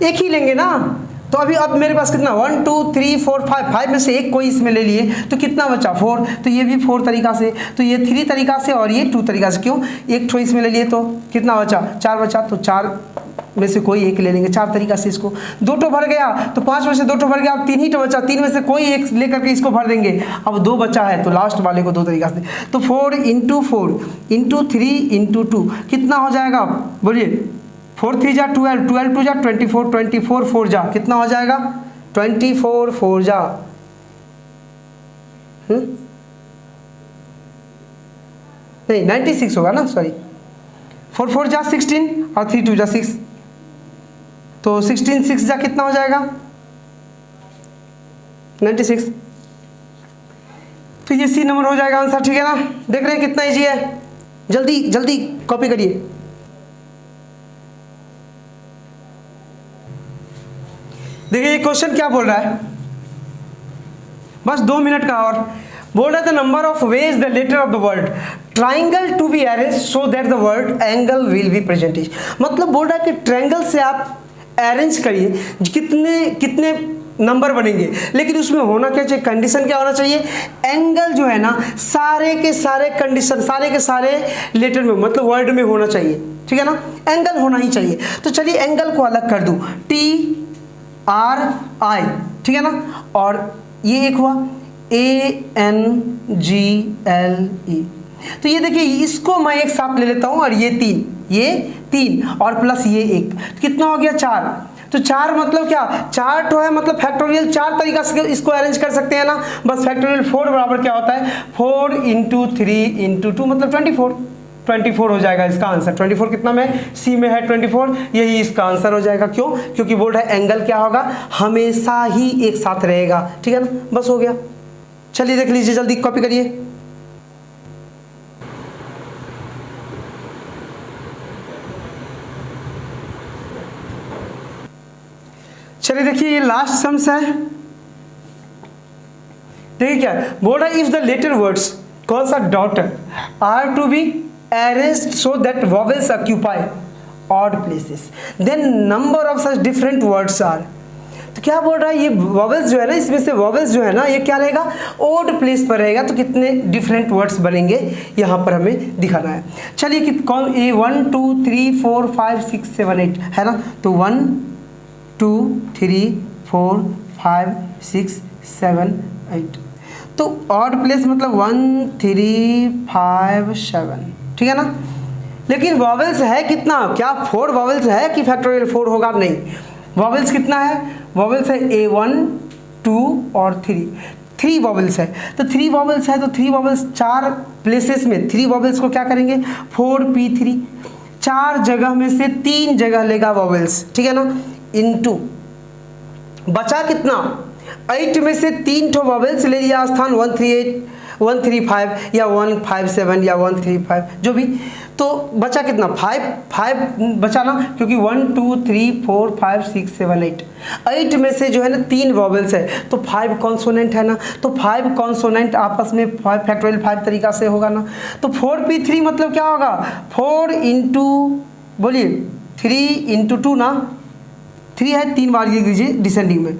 एक ही लेंगे ना। तो अभी अब मेरे पास कितना 1 2 3 4 5 में से एक कोई इसमें ले लिए तो कितना बचा 4, तो ये भी 4 तरीका से, तो ये 3 तरीका से और ये 2 तरीका से। क्यों, एक ठो इसमें ले लिए तो कितना बचा 4 बचा, तो 4 में से कोई एक ले लेंगे 4 तरीका से इसको। 2 ठो भर गया तो 5 में से 2 ठो भर गया, अब 3 ही ठो बचा, 3 में से कोई एक लेकर के इसको भर देंगे। अब 2 बचा है तो लास्ट वाले को 2 तरीका से, तो 4 × 4 × 3 × 2 कितना हो जाएगा बोलिए। 4 3 जा 12, 12 2 जा 24, 24 4 जा कितना हो जाएगा 24 4 जा नहीं 96 होगा ना, सॉरी 4 4 जा 16 और 3 2 जा 6, तो 16 6 जा कितना हो जाएगा 96। तो ये सी नंबर हो जाएगा आंसर, ठीक है ना। देख रहे हैं कितना इजी है, जल्दी जल्दी कॉपी करिए। देखिए ये क्वेश्चन क्या बोल रहा है, बस 2 मिनट का और। बोल रहा है the number of ways the letter of the word triangle to be arrange so that the word angle will be presented. मतलब बोल रहा है कि ट्राइंगल से आप अरेंज करिए, कितने कितने नंबर बनेंगे, लेकिन उसमें होना क्या चाहिए, कंडीशन क्या होना चाहिए, एंगल जो है ना सारे के सारे कंडीशन, सारे के सारे लेटर में मतलब वर्ड में होना चाहिए, ठीक है ना, एंगल होना ही चाहिए। तो चलिए एंगल को अलग कर दूं, TRI, ठीक है ना, और ये एक हुआ ANGLE। तो ये देखिए इसको मैं एक साथ ले लेता हूं, और ये 3 और प्लस ये 1 तो कितना हो गया 4। तो 4 मतलब क्या 4 तो है, मतलब फैक्टोरियल 4 तरीका से इसको अरेंज कर सकते हैं ना। बस फैक्टोरियल 4 बराबर क्या होता है 4 × 3 × 2 मतलब 24 हो जाएगा इसका आंसर। 24 कितना में सी में है 24, यही इसका आंसर हो जाएगा। क्यों, क्योंकि बोल रहा है एंगल क्या होगा हमेशा ही एक साथ रहेगा, ठीक है ना, बस हो गया। चलिए देख लीजिए, जल्दी कॉपी करिए। चलिए देखिए ये लास्ट सम्स है। देखिए क्या बोल रहा है, इफ द लेटर वर्ड्स कौन सा daughter are to be arranged so that vowels occupy odd places then number of such different words are. तो क्या बोल रहा है, ये वॉवेल्स जो है ना, इसमें से वॉवेल्स जो है ना ये क्या रहेगा ओड प्लेस पर रहेगा, तो कितने डिफरेंट वर्ड्स बनेंगे यहाँ पर हमें दिखाना है। चलिए कि कौन ये 1 2 3 4 5 6 7 8 है ना, तो 1 2 3 4 5 6 7 8, तो ऑड प्लेस मतलब 1 3 5 7, ठीक है ना। लेकिन वॉवेल्स है कितना, क्या 4 वॉवेल्स है कि फैक्टोरियल 4 होगा, नहीं, वॉवेल्स कितना है, वॉवेल्स है A1 2 और 3 वॉवेल्स है। तो 3 वॉवेल्स है तो 3 वॉवेल्स 4 प्लेसेस में 3 वॉवेल्स को क्या करेंगे 4P3, 4 जगह में से 3 जगह लेगा वॉवेल्स, ठीक है ना, इनटू बचा कितना 8 में से 3 ठो वॉवेल्स ले लिया स्थान 138 135 या 157 या 135 जो भी, तो बचा कितना 5 बचा ना, क्योंकि 1 2 3 4 5 6 7 8 में से जो है ना 3 वॉवेल्स है तो 5 कॉन्सोनेंट है ना, तो 5 कॉन्सोनेंट आपस में फैक्टोरियल 5 तरीका से होगा ना। तो 4P3 मतलब क्या होगा 4 इंटू बोलिए 3 × 2 ना, 3 है 3 बार लिख दीजिए डिसेंडिंग में,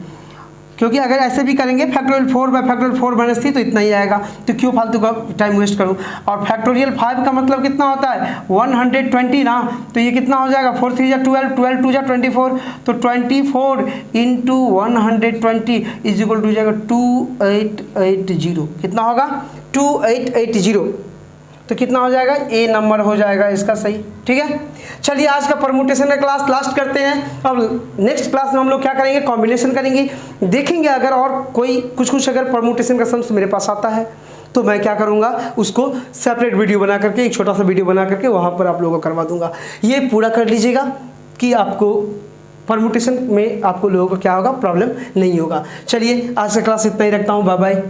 क्योंकि अगर ऐसे भी करेंगे फैक्टोरियल 4 बाय फैक्टोरियल 4 माइनस 3 तो इतना ही आएगा, तो क्यों फालतू का टाइम वेस्ट करूँ। और फैक्टोरियल 5 का मतलब कितना होता है 120 ना, तो ये कितना हो जाएगा 4 3 जा 12, 12 2 जा 24, तो 24 इंटू 120 इज इक्वल टू जाएगा 2880। कितना होगा 2880, तो कितना हो जाएगा ए नंबर हो जाएगा इसका सही। ठीक है, चलिए आज का परमुटेशन का क्लास लास्ट करते हैं। अब नेक्स्ट क्लास में हम लोग क्या करेंगे, कॉम्बिनेशन करेंगे, देखेंगे अगर और कोई कुछ अगर परमुटेशन का सम्स मेरे पास आता है तो मैं क्या करूंगा, उसको सेपरेट वीडियो बना करके, एक छोटा सा वीडियो बना करके वहाँ पर आप लोगों को करवा दूंगा। ये पूरा कर लीजिएगा कि आपको परमुटेशन में आपको लोगों को क्या होगा, प्रॉब्लम नहीं होगा। चलिए आज का क्लास इतना ही रखता हूँ, बाय बाय।